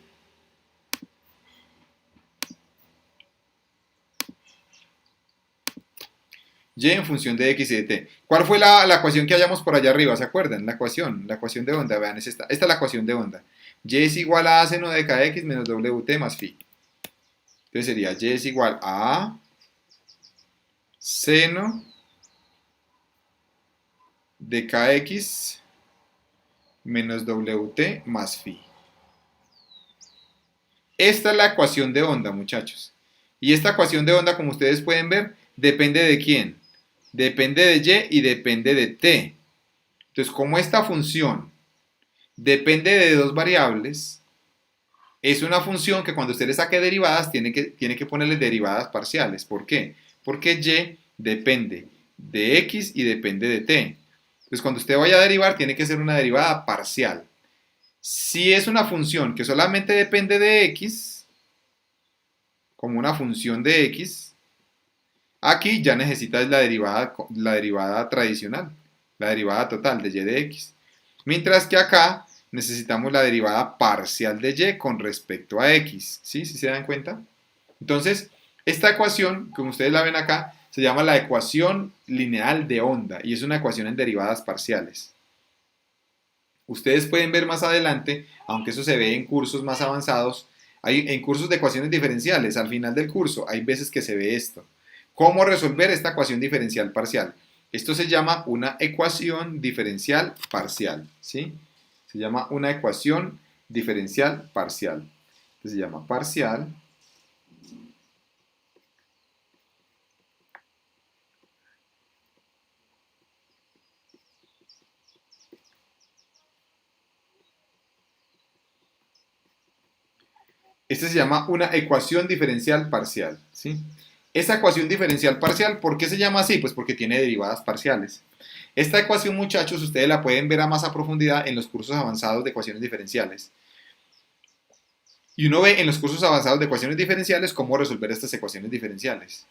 Y en función de x y de t. ¿Cuál fue la ecuación que hallamos por allá arriba? ¿Se acuerdan? La ecuación de onda, vean, es esta es la ecuación de onda. Y es igual a seno de kx menos wt más phi. Entonces sería y es igual a seno de kx menos wt más phi. Esta es la ecuación de onda, muchachos. Y esta ecuación de onda, como ustedes pueden ver, depende de quién. Depende de y depende de t. Entonces, como esta función depende de dos variables, es una función que cuando usted le saque derivadas, tiene que ponerle derivadas parciales. ¿Por qué? Porque y depende de x y depende de t. Entonces, cuando usted vaya a derivar, tiene que ser una derivada parcial. Si es una función que solamente depende de x, como una función de x, aquí ya necesitas la derivada tradicional, la derivada total de y de x. Mientras que acá necesitamos la derivada parcial de y con respecto a x. ¿Sí? ¿Sí se dan cuenta? Entonces, esta ecuación, como ustedes la ven acá, se llama la ecuación lineal de onda y es una ecuación en derivadas parciales. Ustedes pueden ver más adelante, aunque eso se ve en cursos más avanzados, en cursos de ecuaciones diferenciales, al final del curso, hay veces que se ve esto. ¿Cómo resolver esta ecuación diferencial parcial? Esto se llama una ecuación diferencial parcial, ¿sí? Se llama una ecuación diferencial parcial. Entonces se llama parcial. Este se llama una ecuación diferencial parcial, ¿sí? Esa ecuación diferencial parcial, ¿por qué se llama así? Pues porque tiene derivadas parciales. Esta ecuación, muchachos, ustedes la pueden ver a más a profundidad en los cursos avanzados de ecuaciones diferenciales. Y uno ve en los cursos avanzados de ecuaciones diferenciales cómo resolver estas ecuaciones diferenciales.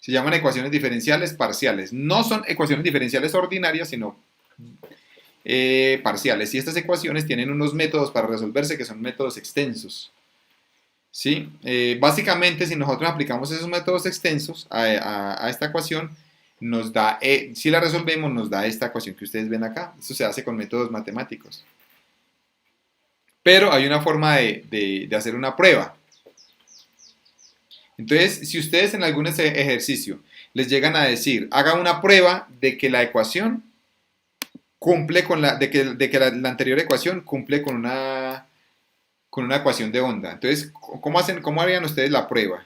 Se llaman ecuaciones diferenciales parciales. No son ecuaciones diferenciales ordinarias, sino parciales. Y estas ecuaciones tienen unos métodos para resolverse que son métodos extensos. ¿Sí? Básicamente, si nosotros aplicamos esos métodos extensos a esta ecuación, nos da, si la resolvemos, nos da esta ecuación que ustedes ven acá. Esto se hace con métodos matemáticos. Pero hay una forma de hacer una prueba. Entonces, si ustedes en algún ejercicio les llegan a decir, haga una prueba de que la ecuación cumple con la anterior ecuación cumple con una ecuación de onda. Entonces, ¿cómo harían ustedes la prueba?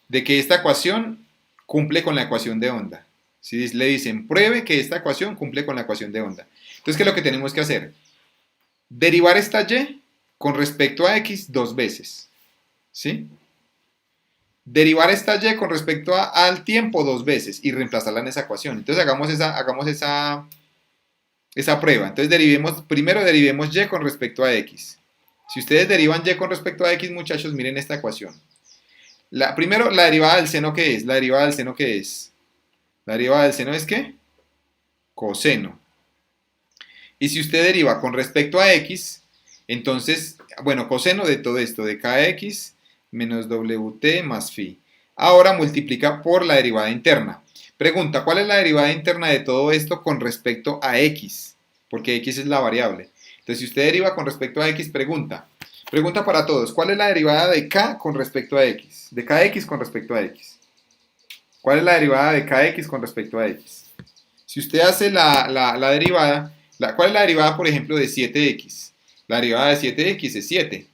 De que esta ecuación cumple con la ecuación de onda. Si le dicen, pruebe que esta ecuación cumple con la ecuación de onda. Entonces, ¿qué es lo que tenemos que hacer? Derivar esta y con respecto a x dos veces. ¿Sí? Derivar esta y con respecto al tiempo dos veces y reemplazarla en esa ecuación. Entonces, hagamos esa prueba. Entonces, primero derivemos y con respecto a x. Si ustedes derivan y con respecto a x, muchachos, miren esta ecuación. Primero, la derivada del seno, ¿qué es? La derivada del seno, ¿qué es? La derivada del seno es ¿qué? Coseno. Y si usted deriva con respecto a x, entonces, bueno, coseno de todo esto, de kx menos wt más phi. Ahora multiplica por la derivada interna. Pregunta, ¿cuál es la derivada interna de todo esto con respecto a x? Porque x es la variable. Entonces, si usted deriva con respecto a x, pregunta para todos, ¿cuál es la derivada de k con respecto a x? De kx con respecto a x. ¿Cuál es la derivada de kx con respecto a x? Si usted hace la derivada, ¿cuál es la derivada, por ejemplo, de 7x? La derivada de 7x es 7.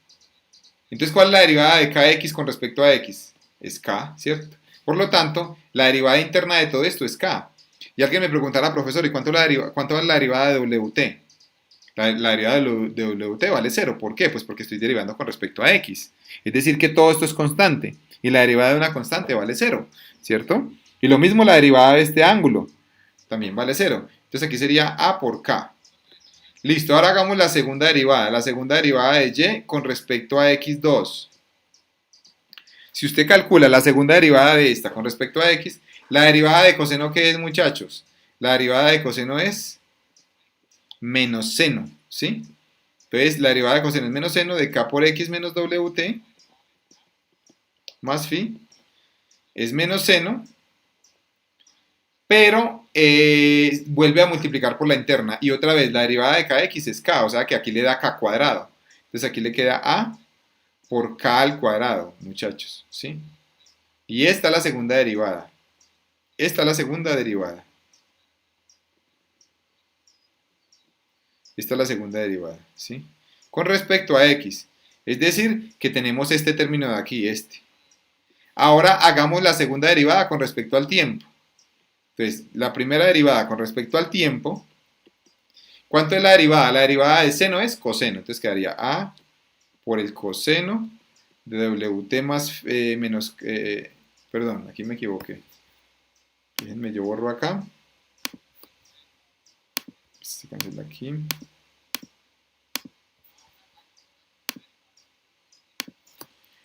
Entonces, ¿cuál es la derivada de kx con respecto a x? Es k, ¿cierto? Por lo tanto, la derivada interna de todo esto es k. Y alguien me preguntará, profesor, ¿y cuánto es la derivada de wt? La derivada de wt vale 0. ¿Por qué? Pues porque estoy derivando con respecto a x. Es decir, que todo esto es constante. Y la derivada de una constante vale 0, ¿cierto? Y lo mismo la derivada de este ángulo. También vale 0. Entonces aquí sería a por k. Listo, ahora hagamos la segunda derivada. La segunda derivada de y con respecto a x2. Si usted calcula la segunda derivada de esta con respecto a x, la derivada de coseno, ¿qué es, muchachos? La derivada de coseno es menos seno, ¿sí? Entonces, la derivada de coseno es menos seno de k por x menos wt más phi. Es menos seno, pero vuelve a multiplicar por la interna. Y otra vez, la derivada de kx es k, o sea que aquí le da k cuadrado. Entonces, aquí le queda a por k al cuadrado, muchachos, ¿sí? Y esta es la segunda derivada. Esta es la segunda derivada. Esta es la segunda derivada, ¿sí? Con respecto a x. Es decir, que tenemos este término de aquí, este. Ahora hagamos la segunda derivada con respecto al tiempo. Entonces, la primera derivada con respecto al tiempo. ¿Cuánto es la derivada? La derivada de seno es coseno. Entonces quedaría a por el coseno de wt más menos... perdón, aquí me equivoqué. Déjenme, yo borro acá. Se cancela aquí.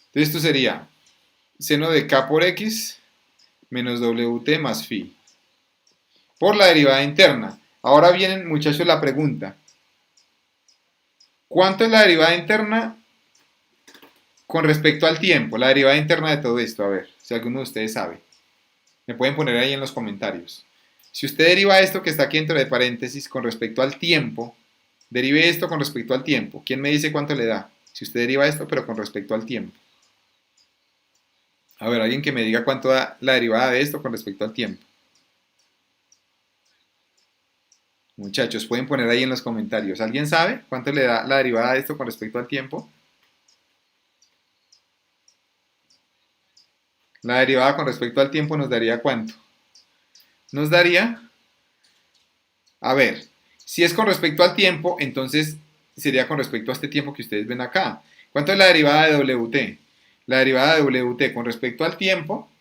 Entonces esto sería seno de k por x menos wt más phi. Por la derivada interna. Ahora viene, muchachos, la pregunta. ¿Cuánto es la derivada interna con respecto al tiempo? La derivada interna de todo esto, a ver, si alguno de ustedes sabe. Me pueden poner ahí en los comentarios. Si usted deriva esto que está aquí dentro de paréntesis con respecto al tiempo, derive esto con respecto al tiempo. ¿Quién me dice cuánto le da? Si usted deriva esto, pero con respecto al tiempo. A ver, alguien que me diga cuánto da la derivada de esto con respecto al tiempo. Muchachos, pueden poner ahí en los comentarios. ¿Alguien sabe cuánto le da la derivada de esto con respecto al tiempo? La derivada con respecto al tiempo nos daría ¿cuánto? Nos daría, a ver, si es con respecto al tiempo, entonces sería con respecto a este tiempo que ustedes ven acá. ¿Cuánto es la derivada de WT? La derivada de WT con respecto al tiempo,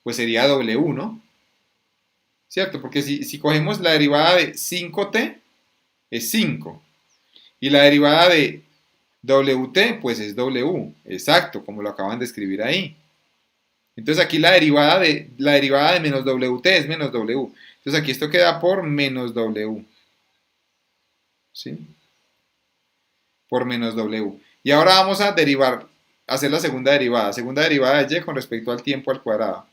pues sería W, ¿no? ¿Cierto? Porque si cogemos la derivada de 5T, es 5. Y la derivada de WT, pues es W. Exacto, como lo acaban de escribir ahí. Entonces aquí la derivada de menos WT es menos W. Entonces aquí esto queda por menos W. ¿Sí? Por menos W. Y ahora vamos a hacer la segunda derivada. Segunda derivada de Y con respecto al tiempo al cuadrado.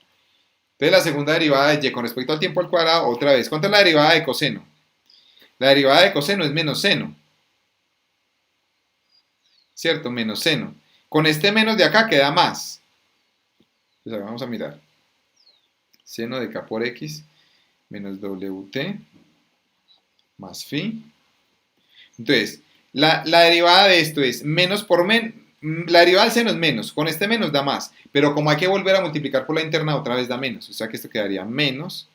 Entonces la segunda derivada de Y con respecto al tiempo al cuadrado, otra vez. ¿Cuánto es la derivada de coseno? La derivada de coseno es menos seno. ¿Cierto? Menos seno. Con este menos de acá queda más. Entonces vamos a mirar. Seno de K por X menos WT más phi. Entonces, la derivada de esto es menos por menos. La derivada del seno es menos. Con este menos da más. Pero como hay que volver a multiplicar por la interna, otra vez da menos. O sea que esto quedaría menos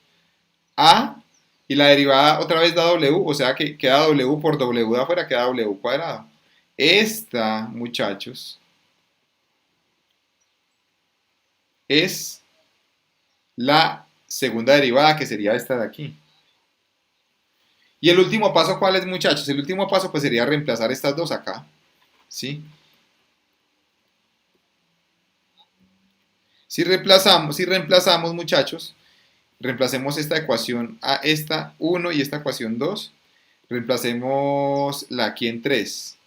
A. Y la derivada otra vez da W. O sea que queda W por W de afuera, queda W cuadrado. Esta, muchachos, es la segunda derivada, que sería esta de aquí. Y el último paso, ¿cuál es, muchachos? El último paso pues sería reemplazar estas dos acá, ¿sí? Si reemplazamos, muchachos, reemplacemos esta ecuación a esta 1 y esta ecuación 2, reemplacemos la aquí en 3.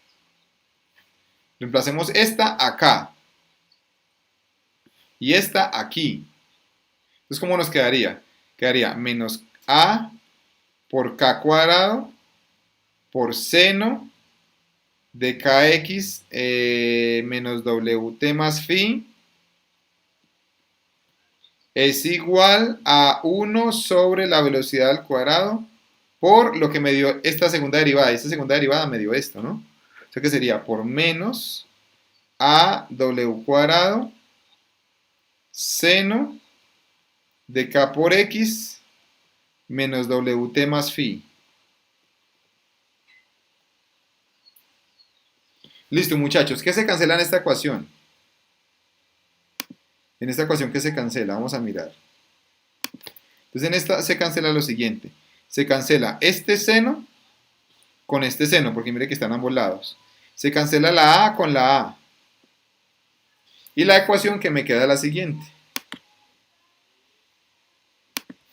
Reemplacemos esta acá y esta aquí. Entonces, ¿cómo nos quedaría? Quedaría menos A por K cuadrado por seno de Kx menos WT más phi es igual a 1 sobre la velocidad al cuadrado por lo que me dio esta segunda derivada. Esta segunda derivada me dio esto, ¿no? O sea que sería por menos AW cuadrado seno de K por X menos WT más phi. Listo, muchachos. ¿Qué se cancela en esta ecuación? En esta ecuación, ¿qué se cancela? Vamos a mirar. Entonces en esta se cancela lo siguiente. Se cancela este seno con este seno, porque mire que están ambos lados. Se cancela la A con la A. Y la ecuación que me queda es la siguiente.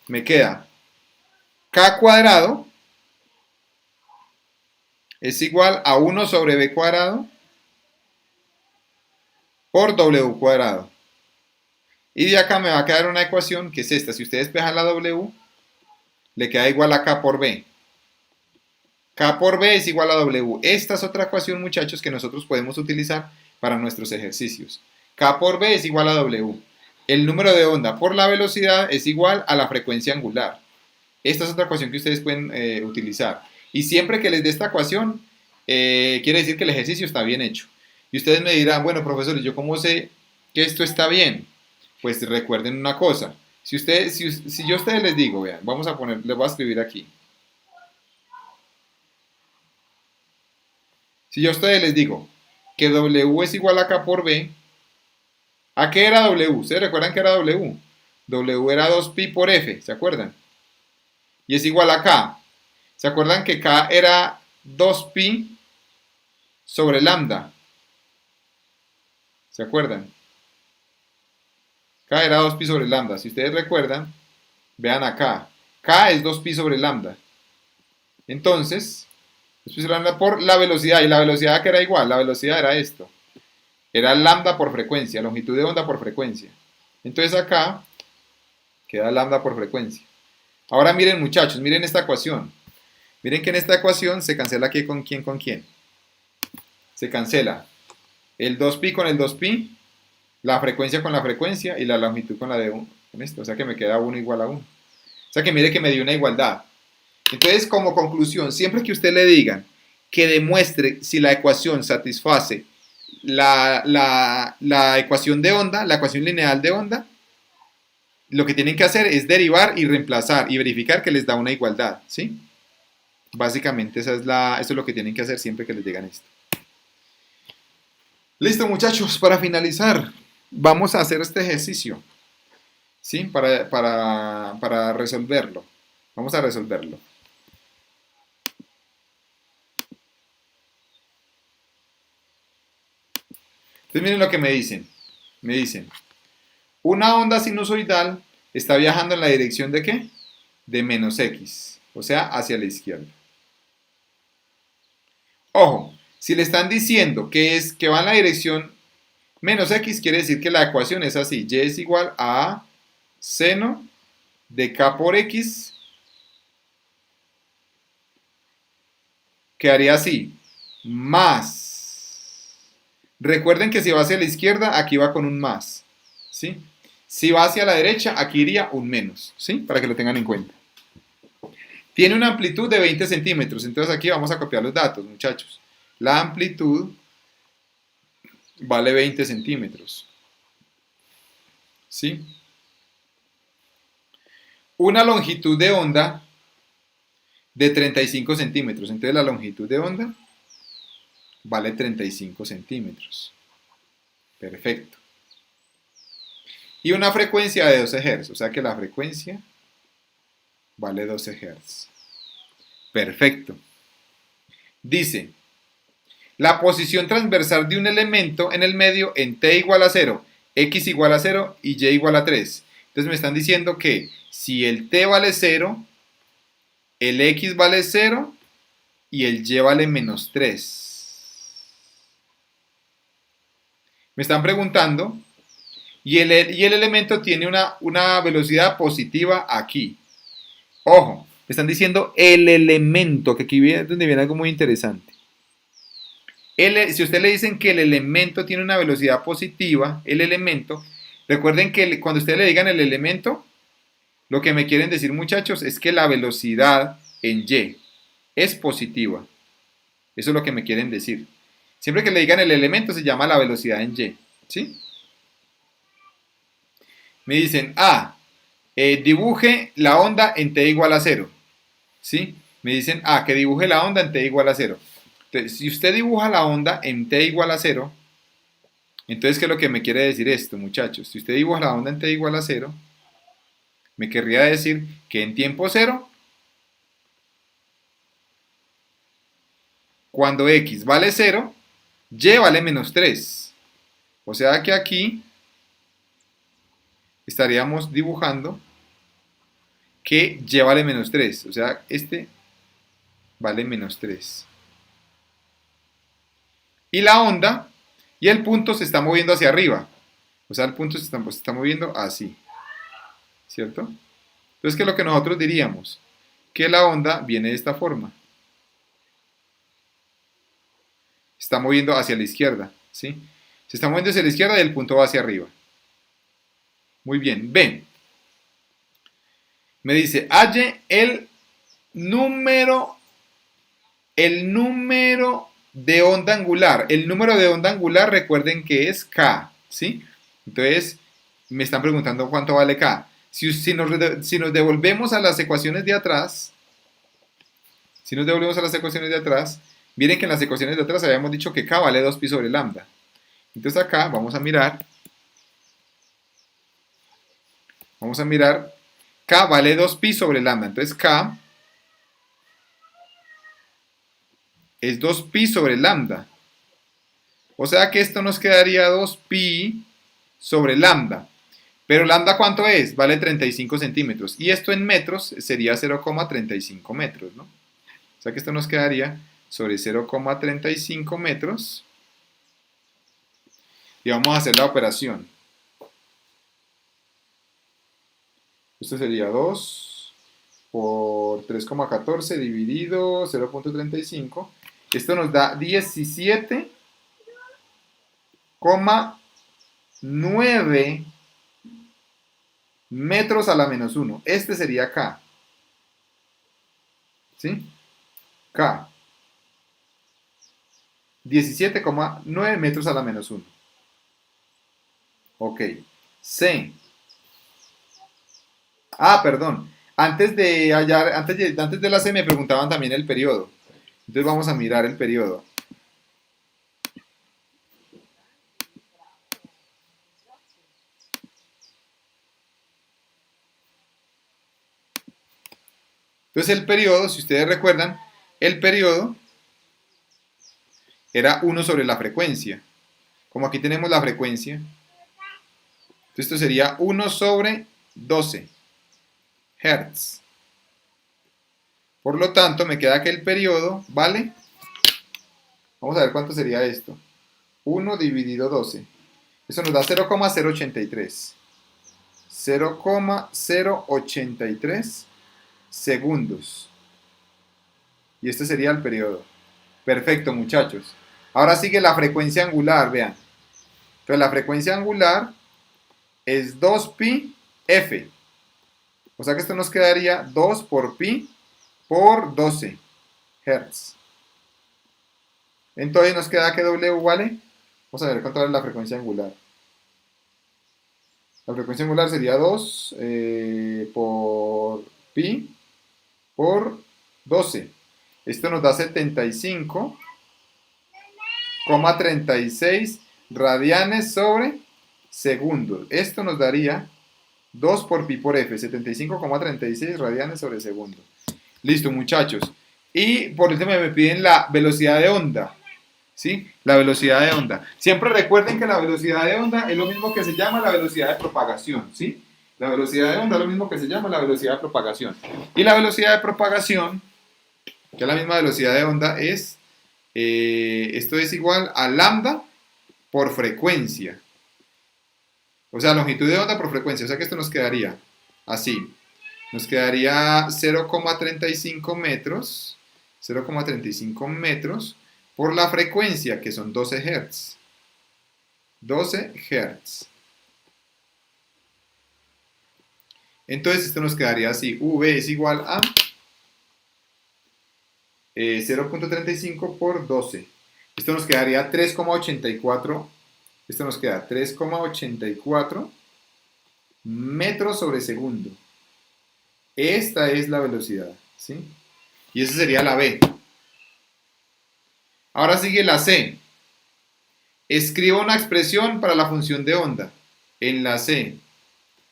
Me queda K cuadrado es igual a 1 sobre B cuadrado por W cuadrado. Y de acá me va a quedar una ecuación que es esta. Si ustedes despejan la W, le queda igual a K por B. K por B es igual a W. Esta es otra ecuación, muchachos, que nosotros podemos utilizar para nuestros ejercicios. K por B es igual a W. El número de onda por la velocidad es igual a la frecuencia angular. Esta es otra ecuación que ustedes pueden utilizar. Y siempre que les dé esta ecuación, quiere decir que el ejercicio está bien hecho. Y ustedes me dirán, bueno, profesores, ¿yo cómo sé que esto está bien? Pues recuerden una cosa. Si yo a ustedes les digo, vean, les voy a escribir aquí. Si yo a ustedes les digo que W es igual a K por B, ¿a qué era W? ¿Ustedes recuerdan que era W? W era 2pi por F, ¿se acuerdan? Y es igual a K. ¿Se acuerdan que K era 2pi sobre lambda? ¿Se acuerdan? K era 2pi sobre lambda. Si ustedes recuerdan, vean acá. K es 2pi sobre lambda. Entonces, 2pi sobre lambda por la velocidad. ¿Y la velocidad que era igual? La velocidad era esto. Era lambda por frecuencia, longitud de onda por frecuencia. Entonces acá queda lambda por frecuencia. Ahora miren, muchachos, miren esta ecuación. Miren que en esta ecuación se cancela aquí con quién. Se cancela el 2pi con el 2pi, la frecuencia con la frecuencia y la longitud con la de 1. Con esto, o sea que me queda 1 igual a 1. O sea que mire que me dio una igualdad. Entonces, como conclusión, siempre que usted le digan que demuestre si la ecuación satisface la ecuación de onda, la ecuación lineal de onda, lo que tienen que hacer es derivar y reemplazar y verificar que les da una igualdad, ¿sí? Básicamente eso es lo que tienen que hacer siempre que les digan esto. Listo, muchachos, para finalizar, vamos a hacer este ejercicio, ¿sí? Para resolverlo. Vamos a resolverlo. Entonces miren lo que me dicen. Me dicen, una onda sinusoidal está viajando en la dirección de ¿qué? De menos x, o sea, hacia la izquierda. Ojo, si le están diciendo que va en la dirección menos x, quiere decir que la ecuación es así. Y es igual a seno de k por x, quedaría así, más. Recuerden que si va hacia la izquierda, aquí va con un más, ¿sí? Si va hacia la derecha, aquí iría un menos, ¿sí? Para que lo tengan en cuenta. Tiene una amplitud de 20 centímetros, entonces aquí vamos a copiar los datos, muchachos. La amplitud vale 20 centímetros, ¿sí? Una longitud de onda de 35 centímetros, entonces la longitud de onda vale 35 centímetros. Perfecto. Y una frecuencia de 12 Hz, o sea que la frecuencia vale 12 Hz. Perfecto. Dice, la posición transversal de un elemento en el medio en t igual a 0, x igual a 0 y y igual a 3. Entonces me están diciendo que si el t vale 0, el x vale 0 y el y vale menos 3. Me están preguntando, y el elemento tiene una velocidad positiva aquí. Ojo, me están diciendo el elemento, que aquí viene donde viene algo muy interesante. Si usted le dicen que el elemento tiene una velocidad positiva, el elemento, recuerden que cuando ustedes le digan el elemento, lo que me quieren decir, muchachos, es que la velocidad en y es positiva. Eso es lo que me quieren decir. Siempre que le digan el elemento se llama la velocidad en y, ¿sí? Me dicen, dibuje la onda en t igual a 0, ¿sí? Me dicen, que dibuje la onda en t igual a 0. Entonces, si usted dibuja la onda en t igual a 0, entonces, ¿qué es lo que me quiere decir esto, muchachos? Si usted dibuja la onda en t igual a 0, me querría decir que en tiempo 0, cuando x vale 0, y vale menos 3. O sea que aquí estaríamos dibujando que y vale menos 3. O sea, este vale menos 3. Y la onda y el punto se está moviendo hacia arriba. O sea, el punto se está moviendo así. ¿Cierto? Entonces, ¿qué es lo que nosotros diríamos? Que la onda viene de esta forma. Se está moviendo hacia la izquierda. ¿Sí? Se está moviendo hacia la izquierda y el punto va hacia arriba. Muy bien. B. Me dice, halle el número de onda angular. El número de onda angular, recuerden que es K, ¿sí? Entonces, me están preguntando cuánto vale K. Si nos devolvemos a las ecuaciones de atrás, miren que en las ecuaciones de atrás habíamos dicho que K vale 2pi sobre lambda. Entonces acá vamos a mirar, K vale 2pi sobre lambda. Entonces K es 2pi sobre lambda. O sea que esto nos quedaría 2pi sobre lambda. Pero lambda, ¿cuánto es? Vale 35 centímetros. Y esto en metros sería 0,35 metros, ¿no? O sea que esto nos quedaría sobre 0,35 metros. Y vamos a hacer la operación. Esto sería 2 por 3,14 dividido 0,35. Esto nos da 17,9 metros a la menos 1. Este sería K. ¿Sí? K. 17,9 metros a la menos 1. Ok. C. Perdón. Antes de la C me preguntaban también el periodo. Entonces vamos a mirar el periodo. Entonces el periodo, si ustedes recuerdan, el periodo era 1 sobre la frecuencia. Como aquí tenemos la frecuencia, entonces esto sería 1 sobre 12 Hz. Por lo tanto, me queda que el periodo vale, vamos a ver cuánto sería esto. 1 dividido 12. Eso nos da 0,083. 0,083 segundos. Y este sería el periodo. Perfecto, muchachos. Ahora sigue la frecuencia angular, vean. Entonces la frecuencia angular es 2pi f. O sea que esto nos quedaría 2 por pi por 12 Hz. Entonces nos queda que W vale. Vamos a ver cuánto vale la frecuencia angular. La frecuencia angular sería 2 por pi por 12. Esto nos da 75,36 radianes sobre segundo. Esto nos daría 2 por pi por f, 75,36 radianes sobre segundo. Listo, muchachos. Y por último me piden la velocidad de onda. ¿Sí? La velocidad de onda. Siempre recuerden que la velocidad de onda es lo mismo que se llama la velocidad de propagación. ¿Sí? La velocidad de onda es lo mismo que se llama la velocidad de propagación. Y la velocidad de propagación, que es la misma velocidad de onda, es, esto es igual a lambda por frecuencia. O sea, longitud de onda por frecuencia. O sea que esto nos quedaría así. Nos quedaría 0,35 metros. 0,35 metros por la frecuencia, que son 12 Hz. 12 Hz. Entonces esto nos quedaría así. V es igual a 0,35 por 12. Esto nos quedaría 3,84. Esto nos queda 3,84 metros sobre segundo. Esta es la velocidad, ¿sí? Y esa sería la B. Ahora sigue la C. Escribo una expresión para la función de onda. En la C,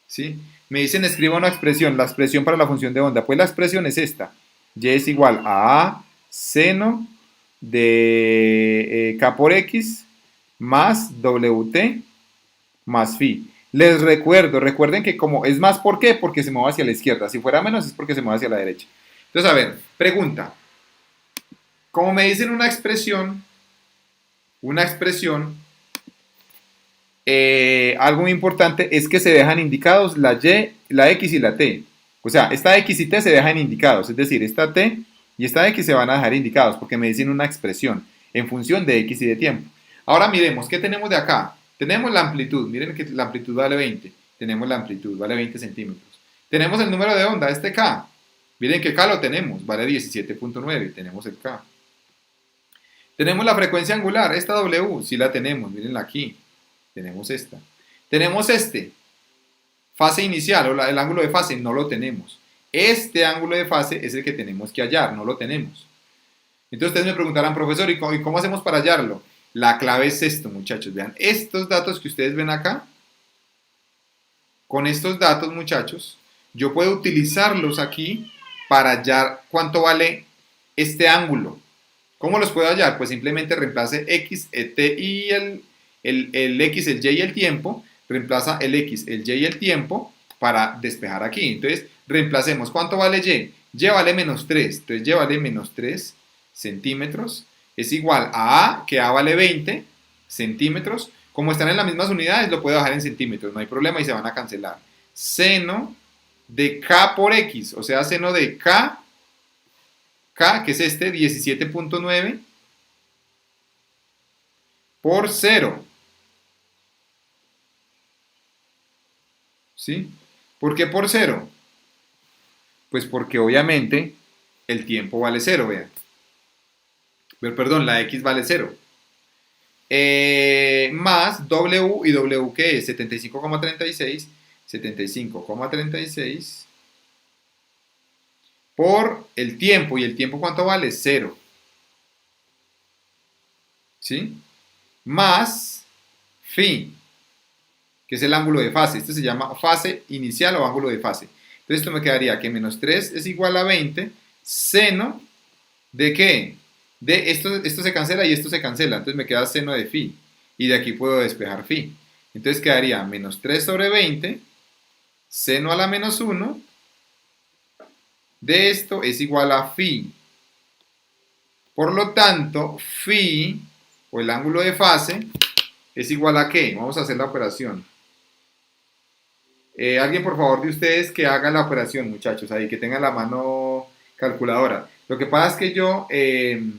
¿sí? Me dicen escriba una expresión, la expresión para la función de onda. Pues la expresión es esta. Y es igual a seno de K por X más WT más phi. Les recuerden que como es más, ¿por qué? Porque se mueve hacia la izquierda. Si fuera menos es porque se mueve hacia la derecha. Entonces, a ver, pregunta. Como me dicen una expresión, algo muy importante es que se dejan indicados la Y, la X y la T. O sea, esta X y T se dejan indicados, es decir, esta T y esta X se van a dejar indicados porque me dicen una expresión en función de X y de tiempo. Ahora miremos, ¿qué tenemos de acá? Tenemos la amplitud, miren que la amplitud vale 20. Tenemos la amplitud, vale 20 centímetros. Tenemos el número de onda, este K. Miren que K lo tenemos, vale 17.9, tenemos el K. Tenemos la frecuencia angular, esta W, sí la tenemos, mirenla aquí. Tenemos esta. Tenemos este, fase inicial o el ángulo de fase, no lo tenemos. Este ángulo de fase es el que tenemos que hallar, no lo tenemos. Entonces ustedes me preguntarán, profesor, ¿y cómo hacemos para hallarlo? La clave es esto, muchachos. Vean, estos datos que ustedes ven acá, con estos datos, muchachos, yo puedo utilizarlos aquí para hallar cuánto vale este ángulo. ¿Cómo los puedo hallar? Pues simplemente reemplace X, T y el X, el Y y el tiempo, reemplaza el X, el Y y el tiempo para despejar aquí. Entonces, reemplacemos. ¿Cuánto vale Y? Y vale menos 3. Entonces, Y vale menos 3 centímetros. Es igual a A, que A vale 20 centímetros. Como están en las mismas unidades, lo puedo bajar en centímetros. No hay problema y se van a cancelar. Seno de K por X, o sea, seno de K, que es este, 17.9 por 0. ¿Sí? ¿Por qué por 0? Pues porque obviamente el tiempo vale 0, vean. Perdón, la X vale 0. Más W, y W que es 75,36, 75,36 por el tiempo. ¿Y el tiempo cuánto vale? 0. ¿Sí? Más phi, que es el ángulo de fase. Este se llama fase inicial o ángulo de fase. Entonces Entonces esto me quedaría que menos 3 es igual a 20, seno de qué? De esto se cancela y esto se cancela, entonces me queda seno de phi. Y de aquí puedo despejar phi. Entonces quedaría menos 3 sobre 20, seno a la menos 1 de esto es igual a phi. Por lo tanto, phi, o el ángulo de fase, es igual a ¿qué? Vamos a hacer la operación. Alguien, por favor, de ustedes que haga la operación, muchachos, ahí, que tenga la mano calculadora. Lo que pasa es que yo en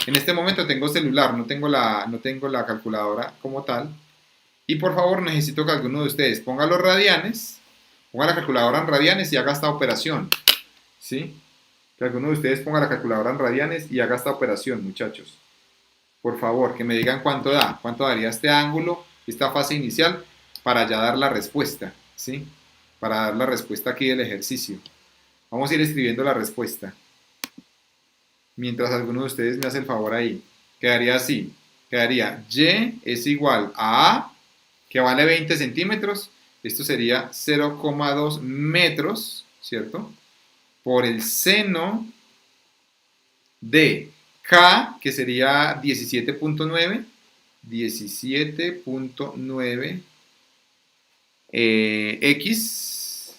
este momento tengo celular, no tengo la calculadora como tal. Y por favor, necesito que alguno de ustedes ponga los radianes, ponga la calculadora en radianes y haga esta operación. ¿Sí? Que alguno de ustedes ponga la calculadora en radianes y haga esta operación, muchachos. Por favor, que me digan cuánto da, cuánto daría este ángulo, esta fase inicial, para ya dar la respuesta, ¿sí? Para dar la respuesta aquí del ejercicio. Vamos a ir escribiendo la respuesta. Mientras alguno de ustedes me hace el favor ahí. Quedaría así. Quedaría Y es igual a, que vale 20 centímetros. Esto sería 0,2 metros, ¿cierto? Por el seno de K, que sería 17.9, 17.9 X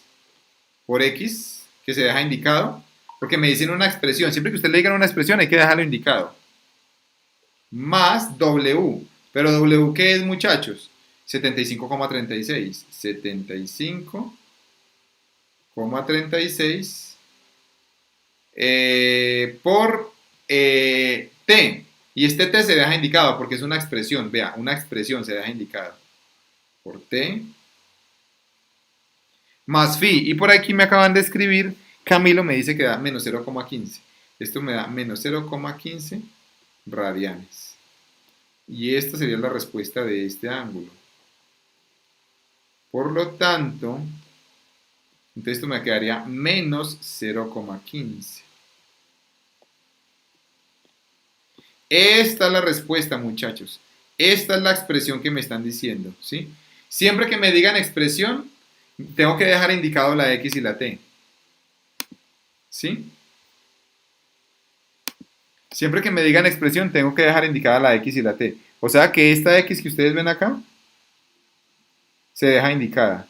por X, que se deja indicado, porque me dicen una expresión, siempre que usted le digan una expresión hay que dejarlo indicado, más W, pero W ¿qué es, muchachos? 75,36, 75,36 por T. Y este T se deja indicado porque es una expresión. Vea, una expresión se deja indicado. Por T. Más phi. Y por aquí me acaban de escribir. Camilo me dice que da menos 0,15. Esto me da menos 0,15 radianes. Y esta sería la respuesta de este ángulo. Por lo tanto, entonces esto me quedaría menos 0,15. Esta es la respuesta, muchachos. Esta es la expresión que me están diciendo, ¿sí? Siempre que me digan expresión, tengo que dejar indicado la X y la T. ¿Sí? Siempre que me digan expresión, tengo que dejar indicada la X y la T. O sea que esta X que ustedes ven acá, se deja indicada.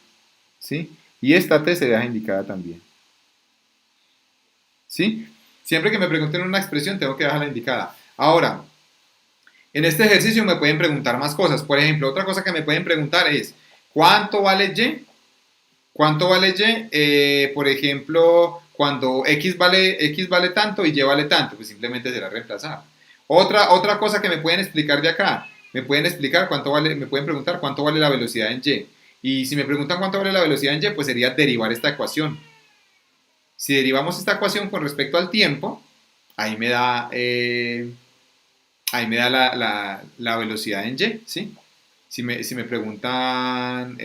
¿Sí? Y esta T se deja indicada también. ¿Sí? Siempre que me pregunten una expresión, tengo que dejarla indicada. Ahora, en este ejercicio me pueden preguntar más cosas. Por ejemplo, otra cosa que me pueden preguntar es, ¿cuánto vale Y? ¿Cuánto vale Y? Por ejemplo, cuando X vale tanto y Y vale tanto, pues simplemente será reemplazar. Otra cosa que me pueden explicar de acá, me pueden explicar cuánto vale, me pueden preguntar cuánto vale la velocidad en Y. Y si me preguntan cuánto vale la velocidad en Y, pues sería derivar esta ecuación. Si derivamos esta ecuación con respecto al tiempo, ahí me da, la velocidad en Y, ¿sí? Si me preguntan